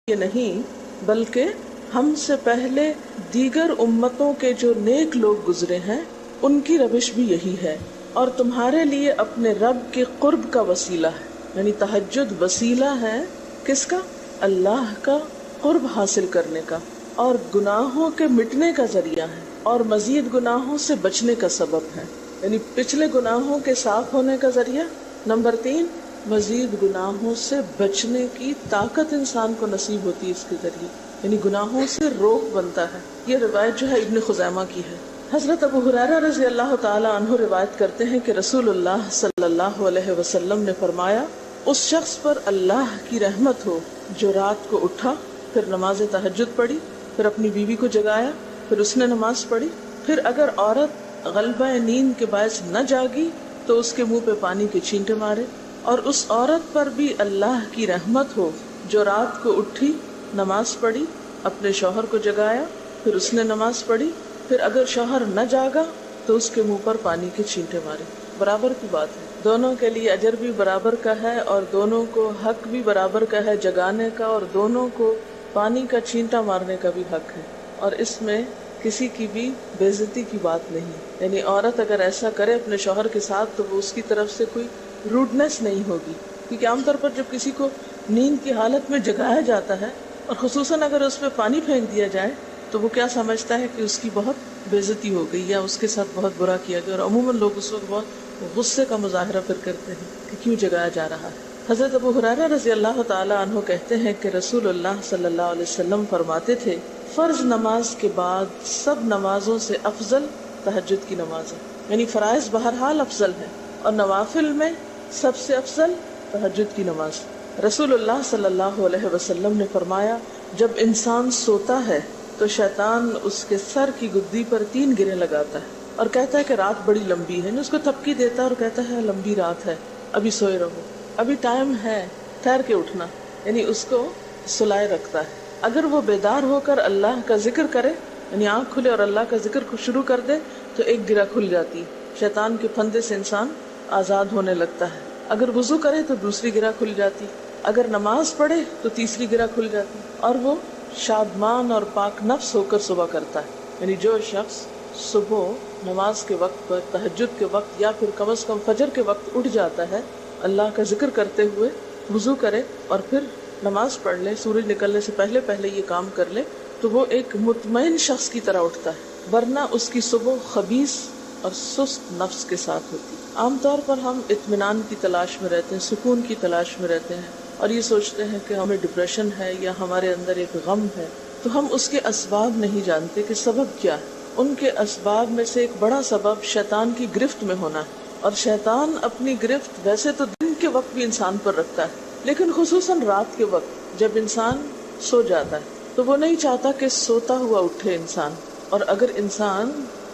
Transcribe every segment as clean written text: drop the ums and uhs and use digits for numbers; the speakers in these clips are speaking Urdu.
یہ نہیں بلکہ ہم سے پہلے دیگر امتوں کے جو نیک لوگ گزرے ہیں ان کی روش بھی یہی ہے، اور تمہارے لیے اپنے رب کے قرب کا وسیلہ ہے، یعنی تہجد وسیلہ ہے کس کا؟ اللہ کا قرب حاصل کرنے کا، اور گناہوں کے مٹنے کا ذریعہ ہے، اور مزید گناہوں سے بچنے کا سبب ہے، یعنی پچھلے گناہوں کے صاف ہونے کا ذریعہ۔ نمبر 3، مزید گناہوں سے بچنے کی طاقت انسان کو نصیب ہوتی ہے اس کے ذریعے، یعنی گناہوں سے روک بنتا ہے۔ یہ روایت جو ہے ابن خزیمہ کی ہے۔ حضرت ابو ہریرہ رضی اللہ تعالی عنہ روایت کرتے ہیں کہ رسول اللہ صلی اللہ علیہ وسلم نے فرمایا، اس شخص پر اللہ کی رحمت ہو جو رات کو اٹھا، پھر نماز تہجد پڑھی، پھر اپنی بیوی کو جگایا، پھر اس نے نماز پڑھی، پھر اگر عورت غلبہ نیند کے باعث نہ جاگی تو اس کے منہ پہ پانی کے چھینٹے مارے، اور اس عورت پر بھی اللہ کی رحمت ہو جو رات کو اٹھی، نماز پڑھی، اپنے شوہر کو جگایا، پھر اس نے نماز پڑھی، پھر اگر شوہر نہ جاگا تو اس کے منہ پر پانی کے چھینٹے مارے۔ برابر کی بات ہے، دونوں کے لیے اجر بھی برابر کا ہے، اور دونوں کو حق بھی برابر کا ہے جگانے کا، اور دونوں کو پانی کا چھینٹا مارنے کا بھی حق ہے، اور اس میں کسی کی بھی بے عزتی کی بات نہیں، یعنی عورت اگر ایسا کرے اپنے شوہر کے ساتھ تو وہ اس کی طرف سے کوئی روڈنس نہیں ہوگی، کیونکہ عام طور پر جب کسی کو نیند کی حالت میں جگایا جاتا ہے اور خصوصاً اگر اس پہ پانی پھینک دیا جائے تو وہ کیا سمجھتا ہے کہ اس کی بہت بے عزتی ہو گئی یا اس کے ساتھ بہت برا کیا گیا، اور عموماً لوگ اس وقت بہت غصے کا مظاہرہ پھر کرتے ہیں کہ کیوں جگایا جا رہا ہے۔ حضرت ابو ہریرہ رضی اللہ تعالی عنہ کہتے ہیں کہ رسول اللہ صلی اللہ علیہ وسلم فرماتے تھے، فرض نماز کے بعد سب نمازوں سے افضل تہجد کی نماز ہے، یعنی فرائض بہرحال افضل ہے اور نوافل میں سب سے افضل تہجد کی نماز۔ رسول اللہ صلی اللہ علیہ وسلم نے فرمایا، جب انسان سوتا ہے تو شیطان اس کے سر کی گدی پر 3 گریں لگاتا ہے اور کہتا ہے کہ رات بڑی لمبی ہے، اس کو تھپکی دیتا ہے اور کہتا ہے لمبی رات ہے، ابھی سوئے رہو، ابھی ٹائم ہے، ٹھہر کے اٹھنا، یعنی اس کو سلائے رکھتا ہے۔ اگر وہ بیدار ہو کر اللہ کا ذکر کرے، یعنی آنکھ کھلے اور اللہ کا ذکر شروع کر دے تو ایک گرہ کھل جاتی ہے، شیطان کے پھندے سے انسان آزاد ہونے لگتا ہے۔ اگر وضو کرے تو دوسری گرہ کھل جاتی، اگر نماز پڑھے تو تیسری گرہ کھل جاتی، اور وہ شادمان اور پاک نفس ہو کر صبح کرتا ہے۔ یعنی جو شخص صبح نماز کے وقت پر، تہجد کے وقت، یا پھر کم از کم فجر کے وقت اٹھ جاتا ہے، اللہ کا ذکر کرتے ہوئے وضو کرے اور پھر نماز پڑھ لے، سورج نکلنے سے پہلے پہلے یہ کام کر لے، تو وہ ایک مطمئن شخص کی طرح اٹھتا ہے، ورنہ اس کی صبح خبیث اور سست نفس کے ساتھ ہوتی۔ عام طور پر ہم اطمینان کی تلاش میں رہتے ہیں، سکون کی تلاش میں رہتے ہیں، اور یہ سوچتے ہیں کہ ہمیں ڈپریشن ہے یا ہمارے اندر ایک غم ہے، تو ہم اس کے اسباب نہیں جانتے کہ سبب کیا ہے۔ ان کے اسباب میں سے ایک بڑا سبب شیطان کی گرفت میں ہونا ہے، اور شیطان اپنی گرفت ویسے تو دن کے وقت بھی انسان پر رکھتا ہے، لیکن خصوصاً رات کے وقت جب انسان سو جاتا ہے تو وہ نہیں چاہتا کہ سوتا ہوا اٹھے انسان، اور اگر انسان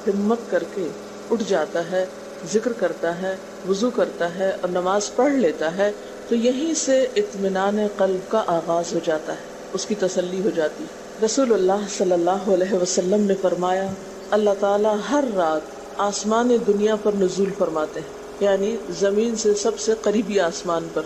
ہمت کر کے اٹھ جاتا ہے، ذکر کرتا ہے، وضو کرتا ہے اور نماز پڑھ لیتا ہے تو یہیں سے اطمینان قلب کا آغاز ہو جاتا ہے، اس کی تسلی ہو جاتی۔ رسول اللہ صلی اللہ علیہ وسلم نے فرمایا، اللہ تعالیٰ ہر رات آسمان دنیا پر نزول فرماتے ہیں، یعنی زمین سے سب سے قریبی آسمان پر۔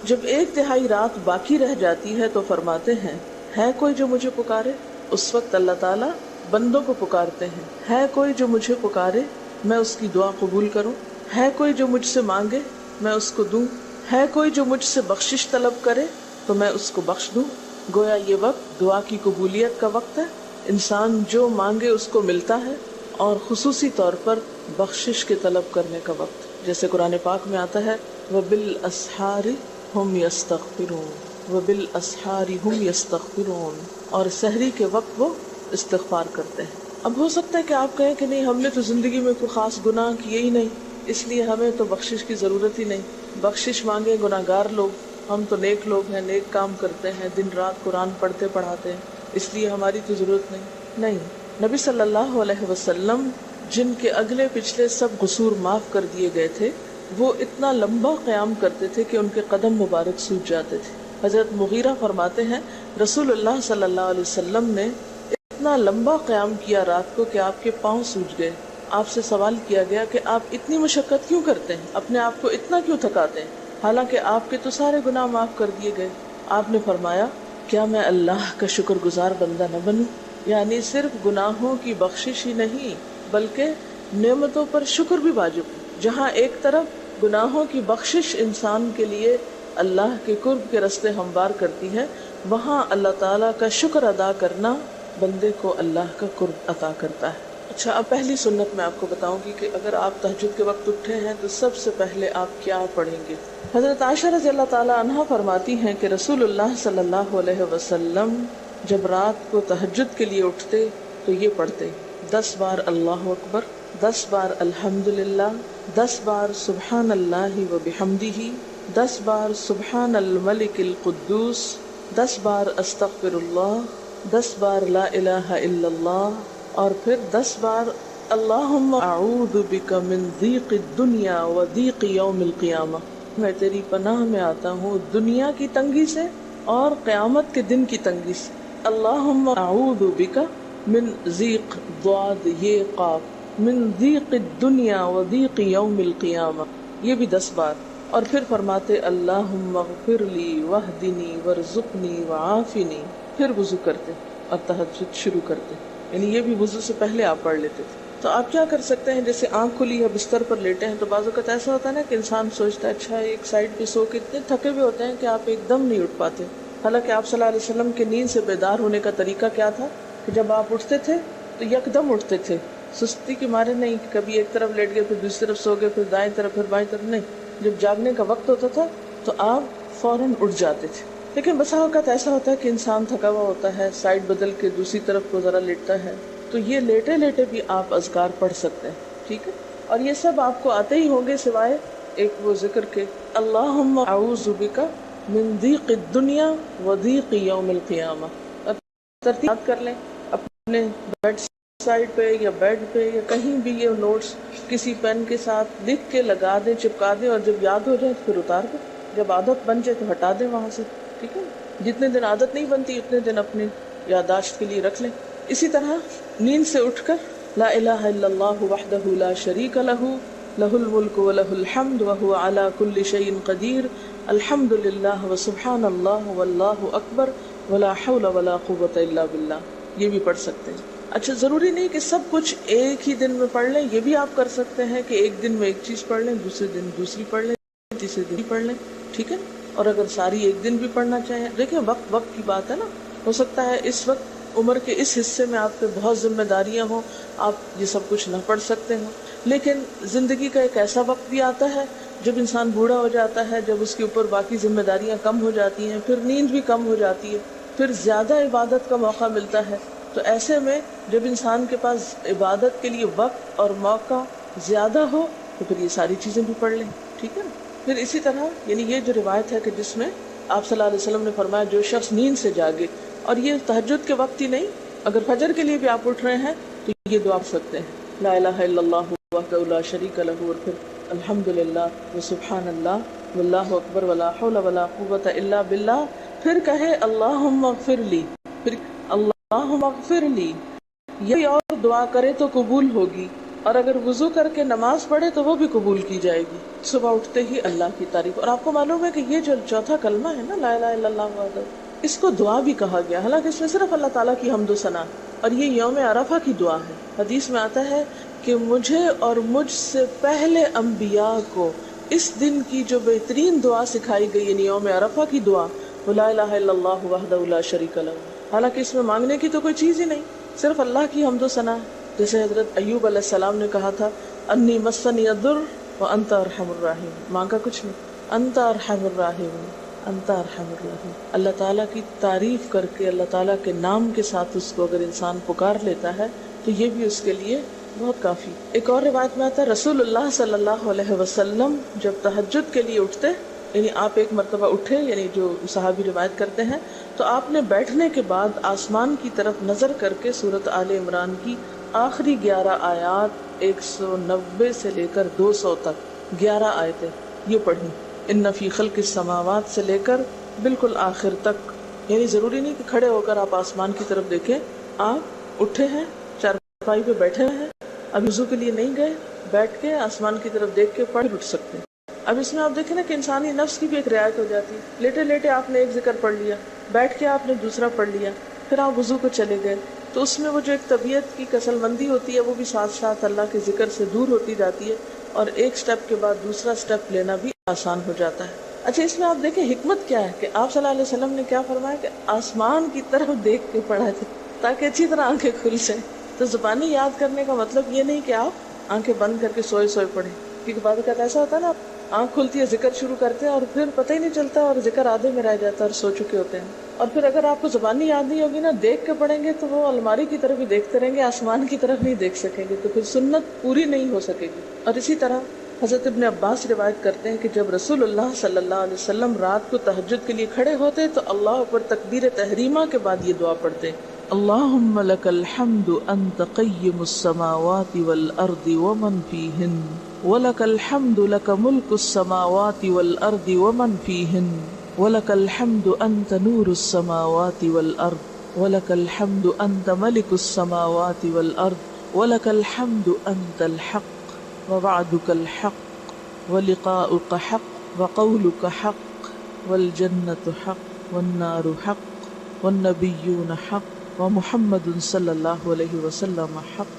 جب 1/3 رات باقی رہ جاتی ہے تو فرماتے ہیں، ہے کوئی جو مجھے پکارے؟ اس وقت اللہ تعالیٰ بندوں کو پکارتے ہیں، ہے کوئی جو مجھے پکارے میں اس کی دعا قبول کروں، ہے کوئی جو مجھ سے مانگے میں اس کو دوں، ہے کوئی جو مجھ سے بخشش طلب کرے تو میں اس کو بخش دوں۔ گویا یہ وقت دعا کی قبولیت کا وقت ہے، انسان جو مانگے اس کو ملتا ہے، اور خصوصی طور پر بخشش کے طلب کرنے کا وقت، جیسے قرآن پاک میں آتا ہے وَبِالْأَسْحَارِ هُمْ يَسْتَغْفِرُونَ وَبِالْأَسْحَارِ هُمْ يَسْتَغْفِرُونَ، اور سحری کے وقت وہ استغفار کرتے ہیں۔ اب ہو سکتا ہے کہ آپ کہیں کہ نہیں، ہم نے تو زندگی میں کوئی خاص گناہ کیے ہی نہیں، اس لیے ہمیں تو بخشش کی ضرورت ہی نہیں، بخشش مانگے گناہگار لوگ، ہم تو نیک لوگ ہیں، نیک کام کرتے ہیں، دن رات قرآن پڑھتے پڑھاتے ہیں، اس لیے ہماری تو ضرورت نہیں۔ نبی صلی اللہ علیہ وسلم جن کے اگلے پچھلے سب قصور معاف کر دیے گئے تھے، وہ اتنا لمبا قیام کرتے تھے کہ ان کے قدم مبارک سوج جاتے تھے۔ حضرت مغیرہ فرماتے ہیں، رسول اللہ صلی اللہ علیہ وسلم نے اتنا لمبا قیام کیا رات کو کہ آپ کے پاؤں سوج گئے۔ آپ سے سوال کیا گیا کہ آپ اتنی مشقت کیوں کرتے ہیں، اپنے آپ کو اتنا کیوں تھکاتے ہیں، حالانکہ آپ کے تو سارے گناہ معاف کر دیے گئے؟ آپ نے فرمایا، کیا میں اللہ کا شکر گزار بندہ نہ بنوں؟ یعنی صرف گناہوں کی بخشش ہی نہیں بلکہ نعمتوں پر شکر بھی واجب ہے۔ جہاں ایک طرف گناہوں کی بخشش انسان کے لیے اللہ کے قرب کے راستے ہموار کرتی ہے، وہاں اللہ تعالیٰ کا شکر ادا کرنا بندے کو اللہ کا قرب عطا کرتا ہے۔ اچھا، اب پہلی سنت میں آپ کو بتاؤں گی کہ اگر آپ تہجد کے وقت اٹھے ہیں تو سب سے پہلے آپ کیا پڑھیں گے۔ حضرت عائشہ رضی اللہ تعالیٰ عنہا فرماتی ہیں کہ رسول اللہ صلی اللہ علیہ وسلم جب رات کو تہجد کے لیے اٹھتے تو یہ پڑھتے 10 بار اللہ اکبر، 10 بار الحمدللہ، 10 بار سبحان اللہ و بحمدہ، 10 بار سبحان الملک القدوس، 10 بار استغفر اللہ، 10 بار لا الہ الا اللہ، اور پھر 10 بار اللہم اعوذ بک من ضیق الدنیا و ضیق یوم القیامہ، میں تیری پناہ میں آتا ہوں دنیا کی تنگی سے اور قیامت کے دن کی تنگی سے۔ اللہم اعوذ بک من ضیق ضاد یہ قاف من ضیق الدنیا و ضیق یوم القیامہ، یہ بھی 10 بار۔ اور پھر فرماتے اللہم اغفر لی واہدنی وارزقنی وعافنی، پھر وضو کرتے اور تہجد شروع کرتے، یعنی یہ بھی وضو سے پہلے آپ پڑھ لیتے تھے۔ تو آپ کیا کر سکتے ہیں، جیسے آنکھ کھلی یا بستر پر لیٹے ہیں تو بعض اوقات ایسا ہوتا ہے نا کہ انسان سوچتا ہے اچھا ایک سائیڈ پہ سو کے اتنے تھکے ہوئے ہوتے ہیں کہ آپ ایک دم نہیں اٹھ پاتے۔ حالانکہ آپ صلی اللہ علیہ وسلم کے نیند سے بیدار ہونے کا طریقہ کیا تھا کہ جب آپ اٹھتے تھے تو یکدم اٹھتے تھے، سستی کے مارے نہیں کہ کبھی ایک طرف لیٹ گئے پھر دوسری طرف سو گئے پھر دائیں طرف پھر بائیں طرف، نہیں، جب جاگنے کا وقت ہوتا تھا تو آپ فوراً اٹھ جاتے تھے۔ لیکن بسا اوقات ایسا ہوتا ہے کہ انسان تھکا ہوا ہوتا ہے، سائیڈ بدل کے دوسری طرف کو ذرا لیٹتا ہے، تو یہ لیٹے لیٹے بھی آپ اذکار پڑھ سکتے ہیں، ٹھیک ہے؟ اور یہ سب آپ کو آتے ہی ہوں گے سوائے ایک وہ ذکر کے اللہم اعوذ بک من ضیق الدنیا و ضیق یوم القیامہ۔ اب ترتیب یاد کر لیں اپنے بیڈ سائڈ پہ یا بیڈ پہ یا کہیں بھی، یہ نوٹس کسی پین کے ساتھ لکھ کے لگا دیں، چپکا دیں، اور جب یاد ہو جائے تو پھر اتار دیں، جب عادت بن جائے تو ہٹا دیں وہاں سے، ٹھیک ہے؟ جتنے دن عادت نہیں بنتی اتنے دن اپنے یادداشت کے لیے رکھ لیں۔ اسی طرح نیند سے اٹھ کر لا الہ الا اللہ وحدہ لا شریک لہ لہ الملک ولہ الحمد وہو علی کل شیء قدیر الحمد للہ وسبحان اللہ واللہ اکبر ولا حول ولا قوۃ الا باللہ، یہ بھی پڑھ سکتے ہیں۔ اچھا، ضروری نہیں کہ سب کچھ ایک ہی دن میں پڑھ لیں، یہ بھی آپ کر سکتے ہیں کہ ایک دن میں ایک چیز پڑھ لیں، دوسرے دن دوسری پڑھ لیں، تیسرے دن پڑھ لیں، ٹھیک ہے؟ اور اگر ساری ایک دن بھی پڑھنا چاہیں، دیکھیں وقت کی بات ہے نا، ہو سکتا ہے اس وقت عمر کے اس حصے میں آپ پہ بہت ذمہ داریاں ہوں، آپ یہ سب کچھ نہ پڑھ سکتے ہوں، لیکن زندگی کا ایک ایسا وقت بھی آتا ہے جب انسان بوڑھا ہو جاتا ہے، جب اس کے اوپر باقی ذمہ داریاں کم ہو جاتی ہیں، پھر نیند بھی کم ہو جاتی ہے، پھر زیادہ عبادت کا موقع ملتا ہے۔ تو ایسے میں جب انسان کے پاس عبادت کے لیے وقت اور موقع زیادہ ہو تو پھر یہ ساری چیزیں بھی پڑھ لیں، ٹھیک ہے نا؟ پھر اسی طرح یعنی یہ جو روایت ہے کہ جس میں آپ صلی اللہ علیہ وسلم نے فرمایا جو شخص نیند سے جاگے، اور یہ تہجد کے وقت ہی نہیں، اگر فجر کے لیے بھی آپ اٹھ رہے ہیں تو یہ دعا پڑھ سکتے ہیں، لا الہ الا اللہ وحدہ لا شریک لہ، اور پھر الحمدللہ وسبحان اللہ واللہ اکبر ولا حول ولا قوۃ الا باللہ، پھر کہے اللہم اغفر لی، پھر اللہم اغفر لی، یہ اور دعا کرے تو قبول ہوگی، اور اگر وضو کر کے نماز پڑھے تو وہ بھی قبول کی جائے گی۔ صبح اٹھتے ہی اللہ کی تعریف، اور آپ کو معلوم ہے کہ یہ جو چوتھا کلمہ ہے نا لا الہ الا اللہ وحدہ، اس کو دعا بھی کہا گیا، حالانکہ اس میں صرف اللہ تعالیٰ کی حمد و ثنا، اور یہ یوم عرفہ کی دعا ہے۔ حدیث میں آتا ہے کہ مجھے اور مجھ سے پہلے انبیاء کو اس دن کی جو بہترین دعا سکھائی گئی، یعنی یوم عرفہ کی دعا، وہ لا الہ الا اللہ وحدہ لا شریک لہ، حالانکہ اس میں مانگنے کی تو کوئی چیز ہی نہیں، صرف اللہ کی حمد و ثنا، جیسے حضرت ایوب علیہ السلام نے کہا تھا انی مسنی الضر وانت ارحم الراحمین، مانگا کچھ نہیں، انت ارحم الراحمین، انت ارحم الراحمین۔ اللہ تعالیٰ کی تعریف کر کے اللہ تعالیٰ کے نام کے ساتھ اس کو اگر انسان پکار لیتا ہے تو یہ بھی اس کے لیے بہت کافی۔ ایک اور روایت میں آتا ہے رسول اللہ صلی اللہ علیہ وسلم جب تہجد کے لیے اٹھتے، یعنی آپ ایک مرتبہ اٹھے، یعنی جو صحابی روایت کرتے ہیں، تو آپ نے بیٹھنے کے بعد آسمان کی طرف نظر کر کے سورۃ آل عمران کی آخری 11 آیات 190 سے لے کر 200 تک 11 آیتیں یہ پڑھی، ان فی خلق السماوات سے لے کر بالکل آخر تک، یعنی ضروری نہیں کہ کھڑے ہو کر آپ آسمان کی طرف دیکھیں، آپ اٹھے ہیں، چارپائی پہ بیٹھے ہیں، اب وضو کے لیے نہیں گئے، بیٹھ کے آسمان کی طرف دیکھ کے پڑھ اٹھ سکتے ہیں۔ اب اس میں آپ دیکھیں نا کہ انسانی نفس کی بھی ایک رعایت ہو جاتی ہے، لیٹے لیٹے آپ نے ایک ذکر پڑھ لیا، بیٹھ کے آپ نے دوسرا پڑھ لیا، پھر آپ وضو کو چلے گئے، تو اس میں وہ جو ایک طبیعت کی کسل مندی ہوتی ہے وہ بھی ساتھ ساتھ اللہ کے ذکر سے دور ہوتی جاتی ہے، اور ایک سٹیپ کے بعد دوسرا سٹیپ لینا بھی آسان ہو جاتا ہے۔ اچھا، اس میں آپ دیکھیں حکمت کیا ہے کہ آپ صلی اللہ علیہ وسلم نے کیا فرمایا کہ آسمان کی طرف دیکھ کے پڑھا جائے تاکہ اچھی طرح آنکھیں کھل جائیں۔ تو زبانی یاد کرنے کا مطلب یہ نہیں کہ آپ آنکھیں بند کر کے سوئے سوئے پڑھیں، کیونکہ بعض اوقات ایسا ہوتا ہے نا، آنکھ کھلتی ہے، ذکر شروع کرتے ہیں اور پھر پتہ ہی نہیں چلتا اور ذکر آدھے میں رہ جاتا ہے اور سو چکے ہوتے ہیں۔ اور پھر اگر آپ کو زبانی یاد نہیں ہوگی نا، دیکھ کے پڑھیں گے تو وہ الماری کی طرف ہی دیکھتے رہیں گے، آسمان کی طرف نہیں دیکھ سکیں گے، تو پھر سنت پوری نہیں ہو سکے گی۔ اور اسی طرح حضرت ابن عباس روایت کرتے ہیں کہ جب رسول اللہ صلی اللہ علیہ وسلم رات کو تہجد کے لیے کھڑے ہوتے تو اللہ پر تکبیر تحریمہ کے بعد یہ دعا پڑھتے: اللہم لک الحمد انت قیم السماوات والارض ومن فیہن ولک الحمد لک ملک السماوات والارض ومن فیہن ولک الحمد انت نور السماوات والارض ولک الحمد انت ملک السماوات والارض ولک الحمد انت الحق ووعدك الحق ولقاؤك حق وقولك حق والجنة حق والنار حق والنبيون حق ومحمد صلی اللہ علیہ وسلم حق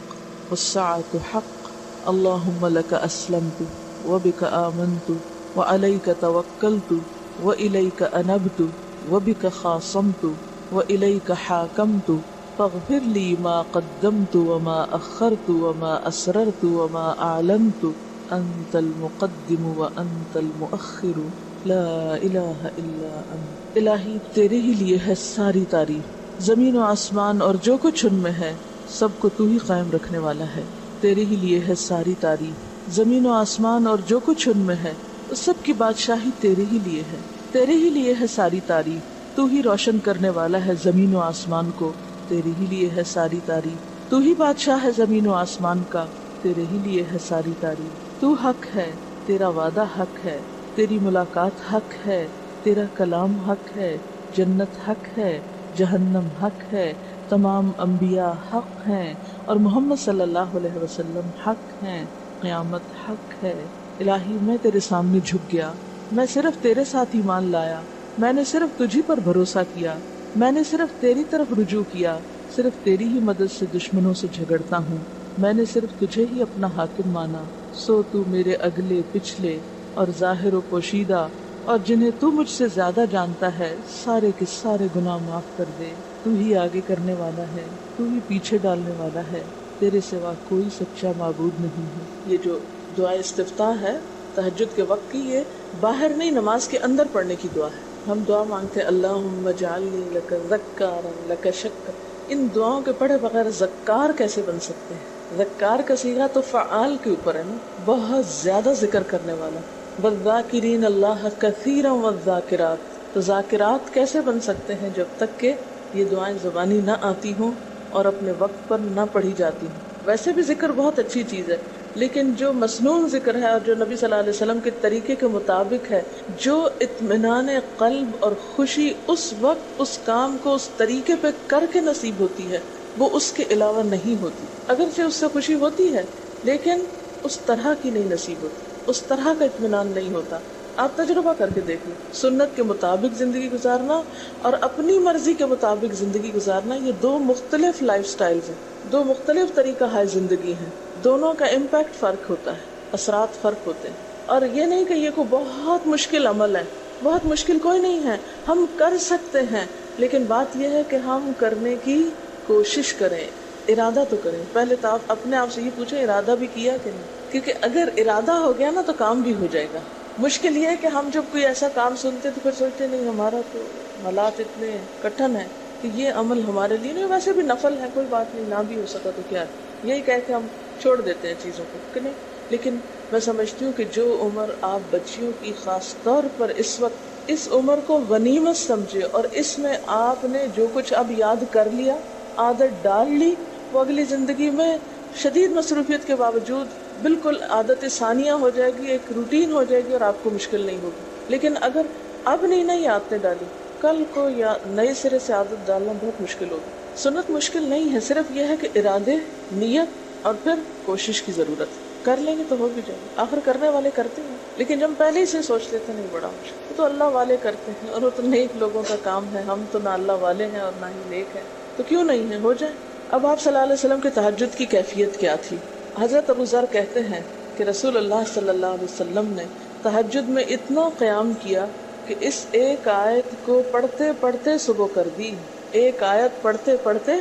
والساعة حق اللهم لك اسلمت وبك آمنت وعليك توكلت وإليك أنبت وبك خاصمت وإليك حاكمت فاغفر لي ما قدمت وما أخرت وما أسررت وما أعلنت أنت المقدم وأنت المؤخر لا إله إلا أنت۔ الہی تیرے ہی لیے ہے ساری تعریف، زمین و آسمان اور جو کچھ ان میں ہے سب کو تو ہی قائم رکھنے والا ہے۔ تیرے ہی لیے ہے ساری تعریف، زمین و آسمان اور جو کچھ ان میں ہے سب کی بادشاہی تیرے ہی لیے ہے۔ تیرے ہی لیے ہے ساری تعریف، تو ہی روشن کرنے والا ہے زمین و آسمان کو، تیرے ہی لیے ہے ساری تعریف۔ تو ہی بادشاہ ہے زمین و آسمان کا، تیرے ہی لیے ہے ساری تعریف۔ تو حق ہے، تیرا وعدہ حق ہے، تیری ملاقات حق ہے، تیرا کلام حق ہے، جنت حق ہے، جہنم حق ہے، تمام انبیاء حق ہیں اور محمد صلی اللہ علیہ وسلم حق ہیں، قیامت حق ہے۔ الہی میں تیرے سامنے جھک گیا، میں صرف تیرے ساتھ ایمان لایا، میں نے صرف تجھی پر بھروسہ کیا، میں نے صرف تیری طرف رجوع کیا، صرف تیری ہی مدد سے دشمنوں سے جھگڑتا ہوں، میں نے صرف تجھے ہی اپنا حاکم مانا، سو تو میرے اگلے پچھلے اور ظاہر و پوشیدہ اور جنہیں تو مجھ سے زیادہ جانتا ہے سارے کے سارے گناہ معاف کر دے۔ تو ہی آگے کرنے والا ہے، تو ہی پیچھے ڈالنے والا ہے، تیرے سوا کوئی سچا معبود نہیں ہے۔ یہ جو دعا استفتاح ہے تہجد کے وقت کی، یہ باہر نہیں نماز کے اندر پڑھنے کی دعا ہے۔ ہم دعا مانگتے ہیں اللہم اجعلنی لک ذکارا لک شکرا، ان دعاؤں کے پڑھے بغیر ذکار کیسے بن سکتے ہیں؟ ذکار کا صیغہ تو فعال کے اوپر ہے نا، بہت زیادہ ذکر کرنے والا۔ والذاکرین اللہ کثیرا والذاکرات، تو ذاکرات کیسے بن سکتے ہیں جب تک کہ یہ دعائیں زبانی نہ آتی ہوں اور اپنے وقت پر نہ پڑھی جاتی ہوں۔ ویسے بھی ذکر بہت اچھی چیز ہے، لیکن جو مسنون ذکر ہے اور جو نبی صلی اللہ علیہ وسلم کے طریقے کے مطابق ہے، جو اطمینان قلب اور خوشی اس وقت اس کام کو اس طریقے پہ کر کے نصیب ہوتی ہے، وہ اس کے علاوہ نہیں ہوتی۔ اگرچہ اس سے خوشی ہوتی ہے لیکن اس طرح کی نہیں نصیب ہوتی، اس طرح کا اطمینان نہیں ہوتا۔ آپ تجربہ کر کے دیکھ لیں، سنت کے مطابق زندگی گزارنا اور اپنی مرضی کے مطابق زندگی گزارنا، یہ دو مختلف لائف سٹائلز ہیں، دو مختلف طریقہ ہے زندگی ہیں، دونوں کا امپیکٹ فرق ہوتا ہے، اثرات فرق ہوتے ہیں۔ اور یہ نہیں کہ یہ کوئی بہت مشکل عمل ہے، بہت مشکل کوئی نہیں ہے، ہم کر سکتے ہیں، لیکن بات یہ ہے کہ ہم کرنے کی کوشش کریں، ارادہ تو کریں۔ پہلے تو آپ اپنے آپ سے یہ پوچھیں ارادہ بھی کیا کہ نہیں، کیونکہ اگر ارادہ ہو گیا نا تو کام بھی ہو جائے گا۔ مشکل یہ ہے کہ ہم جب کوئی ایسا کام سنتے تو پھر سوچتے نہیں ہمارا تو حالات اتنے کٹھن ہیں کہ یہ عمل ہمارے لیے نہیں، ویسے بھی نفل ہے، کوئی بات نہیں، نہ بھی ہو سکا تو کیا، یہی کہہ کے ہم چھوڑ دیتے ہیں چیزوں کو کہ نہیں۔ لیکن میں سمجھتی ہوں کہ جو عمر آپ بچیوں کی خاص طور پر اس وقت اس عمر کو غنیمت سمجھے اور اس میں آپ نے جو کچھ اب یاد کر لیا، عادت ڈال لی، وہ اگلی زندگی میں شدید مصروفیت کے باوجود بالکل عادت ثانیہ ہو جائے گی، ایک روٹین ہو جائے گی اور آپ کو مشکل نہیں ہوگی۔ لیکن اگر اب نہیں عادتیں ڈالی، کل کو یا نئے سرے سے عادت ڈالنا بہت مشکل ہوگی۔ سنت مشکل نہیں ہے، صرف یہ ہے کہ ارادے، نیت اور پھر کوشش کی ضرورت ہے۔ کر لیں گے تو ہو بھی جائے گا، آخر کرنے والے کرتے ہیں. لیکن جب پہلے ہی سے سوچ لیتے نہیں بڑا مشکل، وہ تو اللہ والے کرتے ہیں اور وہ تو نیک لوگوں کا کام ہے، ہم تو نہ اللہ والے ہیں اور نہ ہی نیک ہیں، تو کیوں نہیں ہے، ہو جائے. اب آپ صلی اللہ علیہ وسلم کے تہجد کی کیفیت کیا تھی؟ حضرت ابو ذر کہتے ہیں کہ رسول اللہ صلی اللہ علیہ وسلم نے تہجد میں اتنا قیام کیا کہ اس ایک آیت کو پڑھتے پڑھتے صبح کر دی. ایک آیت پڑھتے پڑھتے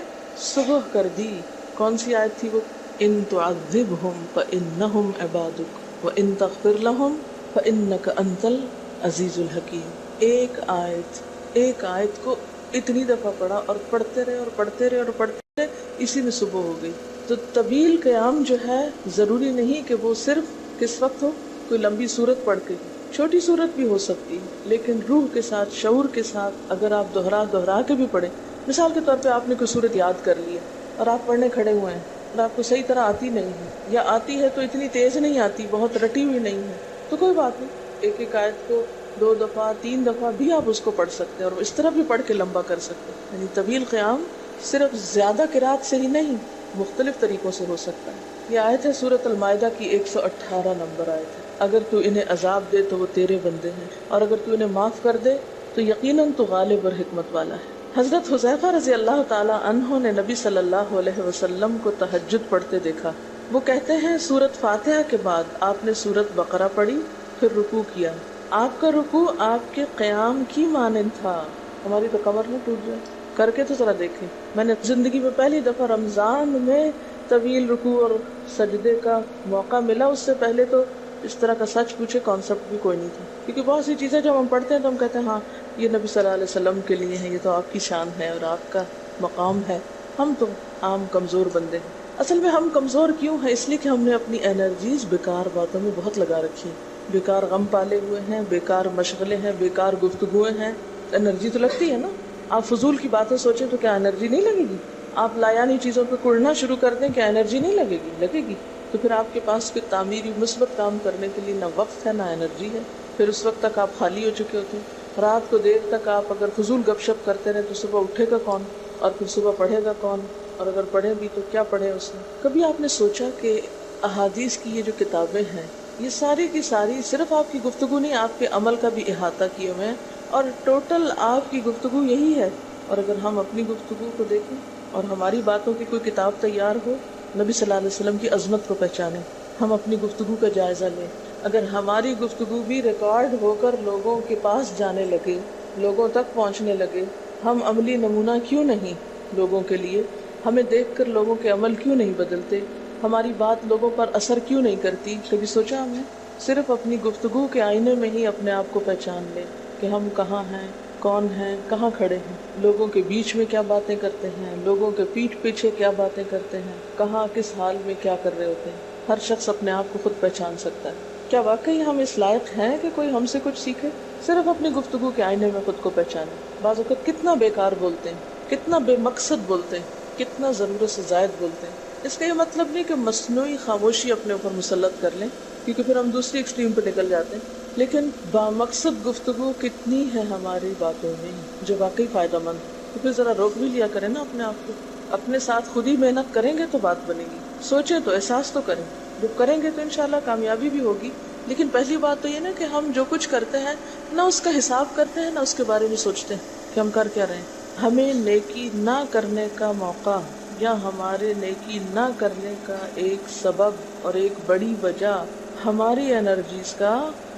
صبح کر دی. کون سی آیت تھی وہ؟ ان تعذبہم فانہم عبادک وان تغفر لہم فانک انت العزیز الحکیم. ایک آیت کو اتنی دفعہ پڑھا اور پڑھتے رہے اور پڑھتے رہے اور پڑھتے رہے، اسی میں صبح ہو گئی. تو طویل قیام جو ہے ضروری نہیں کہ وہ صرف کس وقت ہو، کوئی لمبی سورت پڑھ کے، چھوٹی سورت بھی ہو سکتی ہے، لیکن روح کے ساتھ، شعور کے ساتھ اگر آپ دہرا کے بھی پڑھیں. مثال کے طور پہ آپ نے کوئی سورت یاد کر لی ہے اور آپ پڑھنے کھڑے ہوئے ہیں اور آپ کو صحیح طرح آتی نہیں ہے، یا آتی ہے تو اتنی تیز نہیں آتی، بہت رٹی ہوئی نہیں ہے، تو کوئی بات نہیں، ایک آیت کو 2 دفعہ 3 دفعہ بھی آپ اس کو پڑھ سکتے ہیں اور اس طرح بھی پڑھ کے لمبا کر سکتے ہیں. یعنی طویل قیام صرف زیادہ قرات سے ہی نہیں، مختلف طریقوں سے ہو سکتا ہے. یہ آیت ہے سورۃ المائدہ کی 118 نمبر آیت ہے. اگر تو انہیں عذاب دے تو وہ تیرے بندے ہیں، اور اگر تو انہیں معاف کر دے تو یقیناً تو غالب اور حکمت والا ہے. حضرت حذیفہ رضی اللہ تعالی عنہ نے نبی صلی اللہ علیہ وسلم کو تہجد پڑھتے دیکھا. وہ کہتے ہیں سورۃ فاتحہ کے بعد آپ نے سورۃ بقرہ پڑھی، پھر رکوع کیا. آپ کا رکوع آپ کے قیام کی مانند تھا. ہماری تو کمر نہ ٹوٹ جائے. کر کے تو ذرا دیکھیں. میں نے زندگی میں پہلی دفعہ رمضان میں طویل رکوع اور سجدے کا موقع ملا. اس سے پہلے تو اس طرح کا سچ پوچھے کانسیپٹ بھی کوئی نہیں تھا، کیونکہ بہت سی چیزیں جب ہم پڑھتے ہیں تو ہم کہتے ہیں ہاں یہ نبی صلی اللہ علیہ وسلم کے لیے ہے، یہ تو آپ کی شان ہے اور آپ کا مقام ہے. ہم تو عام کمزور بندے ہیں. اصل میں ہم کمزور کیوں ہیں؟ اس لیے کہ ہم نے اپنی انرجیز بیکار باتوں میں بہت لگا رکھی ہیں، بیکار غم پالے ہوئے ہیں، بیکار مشغلے ہیں، بیکار گفتگویں ہیں. انرجی تو لگتی ہے نا. آپ فضول کی باتیں سوچیں تو کیا انرجی نہیں لگے گی؟ آپ لایانی چیزوں پہ کڑنا شروع کر دیں، کیا انرجی نہیں لگے گی؟ لگے گی. تو پھر آپ کے پاس کوئی تعمیری مثبت کام کرنے کے لیے نہ وقت ہے نہ انرجی ہے. پھر اس وقت تک آپ خالی ہو چکے ہوتے ہیں. رات کو دیر تک آپ اگر فضول گپ شپ کرتے رہے تو صبح اٹھے گا کون، اور پھر صبح پڑھے گا کون، اور اگر پڑھے بھی تو کیا پڑھے اس میں. کبھی آپ نے سوچا کہ احادیث کی یہ جو کتابیں ہیں یہ ساری کی ساری صرف آپ کی گفتگو نہیں، آپ کے عمل کا بھی احاطہ کیے ہوئے ہیں، اور ٹوٹل آپ کی گفتگو یہی ہے. اور اگر ہم اپنی گفتگو کو دیکھیں اور ہماری باتوں کی کوئی کتاب تیار ہو، نبی صلی اللہ علیہ وسلم کی عظمت کو پہچانیں. ہم اپنی گفتگو کا جائزہ لیں. اگر ہماری گفتگو بھی ریکارڈ ہو کر لوگوں کے پاس جانے لگے، لوگوں تک پہنچنے لگے، ہم عملی نمونہ کیوں نہیں لوگوں کے لیے؟ ہمیں دیکھ کر لوگوں کے عمل کیوں نہیں بدلتے؟ ہماری بات لوگوں پر اثر کیوں نہیں کرتی؟ کبھی سوچا ہم نے؟ صرف اپنی گفتگو کے آئینے میں ہی اپنے آپ کو پہچان لیں کہ ہم کہاں ہیں، کون ہیں، کہاں کھڑے ہیں، لوگوں کے بیچ میں کیا باتیں کرتے ہیں، لوگوں کے پیٹھ پیچھے کیا باتیں کرتے ہیں، کہاں کس حال میں کیا کر رہے ہوتے ہیں. ہر شخص اپنے آپ کو خود پہچان سکتا ہے. کیا واقعی ہم اس لائق ہیں کہ کوئی ہم سے کچھ سیکھے؟ صرف اپنی گفتگو کے آئینے میں خود کو پہچانے. بعض اوقات کتنا بیکار بولتے ہیں، کتنا بے مقصد بولتے ہیں، کتنا ضرورت سے زائد بولتے ہیں. اس کا یہ مطلب نہیں کہ مصنوعی خاموشی اپنے اوپر مسلط کر لیں، کیونکہ پھر ہم دوسری ایکسٹریم پہ نکل جاتے ہیں. لیکن بامقصد گفتگو کتنی ہے ہماری باتوں میں جو واقعی فائدہ مند. تو پھر ذرا روک بھی لیا کریں نا اپنے آپ کو. اپنے ساتھ خود ہی محنت کریں گے تو بات بنے گی. سوچیں تو، احساس تو کریں. جب کریں گے تو انشاءاللہ کامیابی بھی ہوگی. لیکن پہلی بات تو یہ نا کہ ہم جو کچھ کرتے ہیں نہ اس کا حساب کرتے ہیں، نہ اس کے بارے میں سوچتے ہیں کہ ہم کر کیا رہے ہیں. ہمیں نیکی نہ کرنے کا موقع یا ہمارے نیکی نہ کرنے کا ایک سبب اور ایک بڑی وجہ ہماری انرجیز کا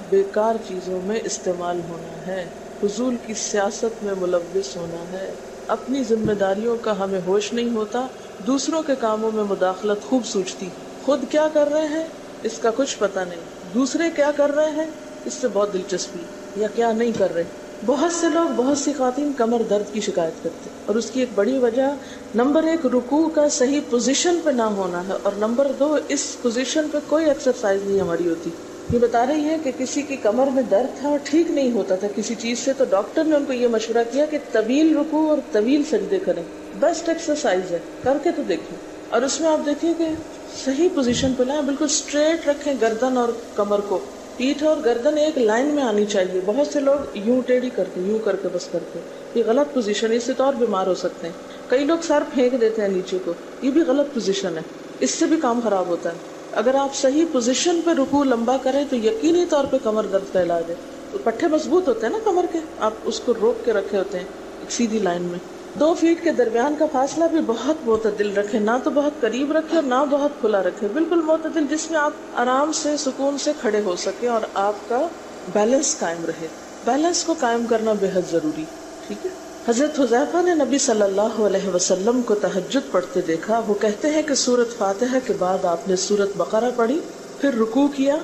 بیکار چیزوں میں استعمال ہونا ہے، فضول کی سیاست میں ملوث ہونا ہے. اپنی ذمہ داریوں کا ہمیں ہوش نہیں ہوتا، دوسروں کے کاموں میں مداخلت خوب سوچتی. خود کیا کر رہے ہیں اس کا کچھ پتہ نہیں، دوسرے کیا کر رہے ہیں اس سے بہت دلچسپی، یا کیا نہیں کر رہے. بہت سے لوگ، بہت سی خواتین کمر درد کی شکایت کرتے ہیں، اور اس کی ایک بڑی وجہ نمبر 1 رکوع کا صحیح پوزیشن پہ نہ ہونا ہے، اور نمبر 2 اس پوزیشن پہ کوئی ایکسرسائز نہیں ہماری ہوتی. یہ بتا رہی ہے کہ کسی کی کمر میں درد تھا اور ٹھیک نہیں ہوتا تھا کسی چیز سے، تو ڈاکٹر نے ان کو یہ مشورہ کیا کہ طویل رکوع اور طویل سجدے کریں. بیسٹ ایکسرسائز ہے، کر کے تو دیکھیں. اور اس میں آپ دیکھیے کہ صحیح پوزیشن پہ لائیں، بالکل اسٹریٹ رکھیں گردن اور کمر کو. پیٹھ اور گردن ایک لائن میں آنی چاہیے. بہت سے لوگ یوں ٹیڑھی کرتے، یوں کر کے بس کرتے. یہ غلط پوزیشن ہے، اس سے تو اور بیمار ہو سکتے ہیں. کئی لوگ سر پھینک دیتے ہیں نیچے کو، یہ بھی غلط پوزیشن ہے، اس سے بھی کام خراب ہوتا ہے. اگر آپ صحیح پوزیشن پہ رکوع لمبا کریں تو یقینی طور پہ کمر درد کا علاج ہے. تو پٹھے مضبوط ہوتے ہیں نا کمر کے، آپ اس کو روک کے رکھے ہوتے ہیں ایک سیدھی لائن میں. 2 فیٹ کے درمیان کا فاصلہ بھی بہت معتدل رکھیں، نہ تو بہت قریب رکھیں اور نہ بہت کھلا رکھیں، بالکل معتدل جس میں آپ آرام سے سکون سے کھڑے ہو سکیں اور آپ کا بیلنس قائم رہے. بیلنس کو قائم کرنا بے حد ضروری. ٹھیک ہے. حضرت حذیفہ نے نبی صلی اللہ علیہ وسلم کو تہجد پڑھتے دیکھا. وہ کہتے ہیں کہ سورۃ فاتحہ کے بعد آپ نے سورۃ بقرہ پڑھی، پھر رکوع کیا.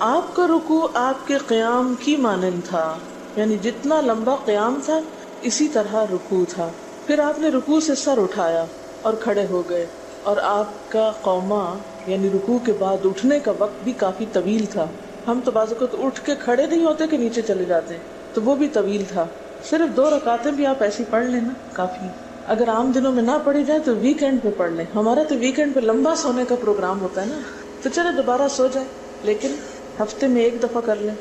آپ کا رکوع آپ کے قیام کی مانند تھا، یعنی جتنا لمبا قیام تھا اسی طرح رکوع تھا. پھر آپ نے رکوع سے سر اٹھایا اور کھڑے ہو گئے، اور آپ کا قوما یعنی رکوع کے بعد اٹھنے کا وقت بھی کافی طویل تھا. ہم تو بعض اوقات اٹھ کے کھڑے نہیں ہوتے کہ نیچے چلے جاتے، تو وہ بھی طویل تھا. صرف 2 رکعتیں بھی آپ ایسی پڑھ لیں نا کافی. اگر عام دنوں میں نہ پڑھی جائے تو ویکینڈ پہ پڑھ لیں. ہمارا تو ویکینڈ پہ لمبا سونے کا پروگرام ہوتا ہے نا، تو چلے دوبارہ سو جائیں، لیکن ہفتے میں 1 دفعہ کر لیں.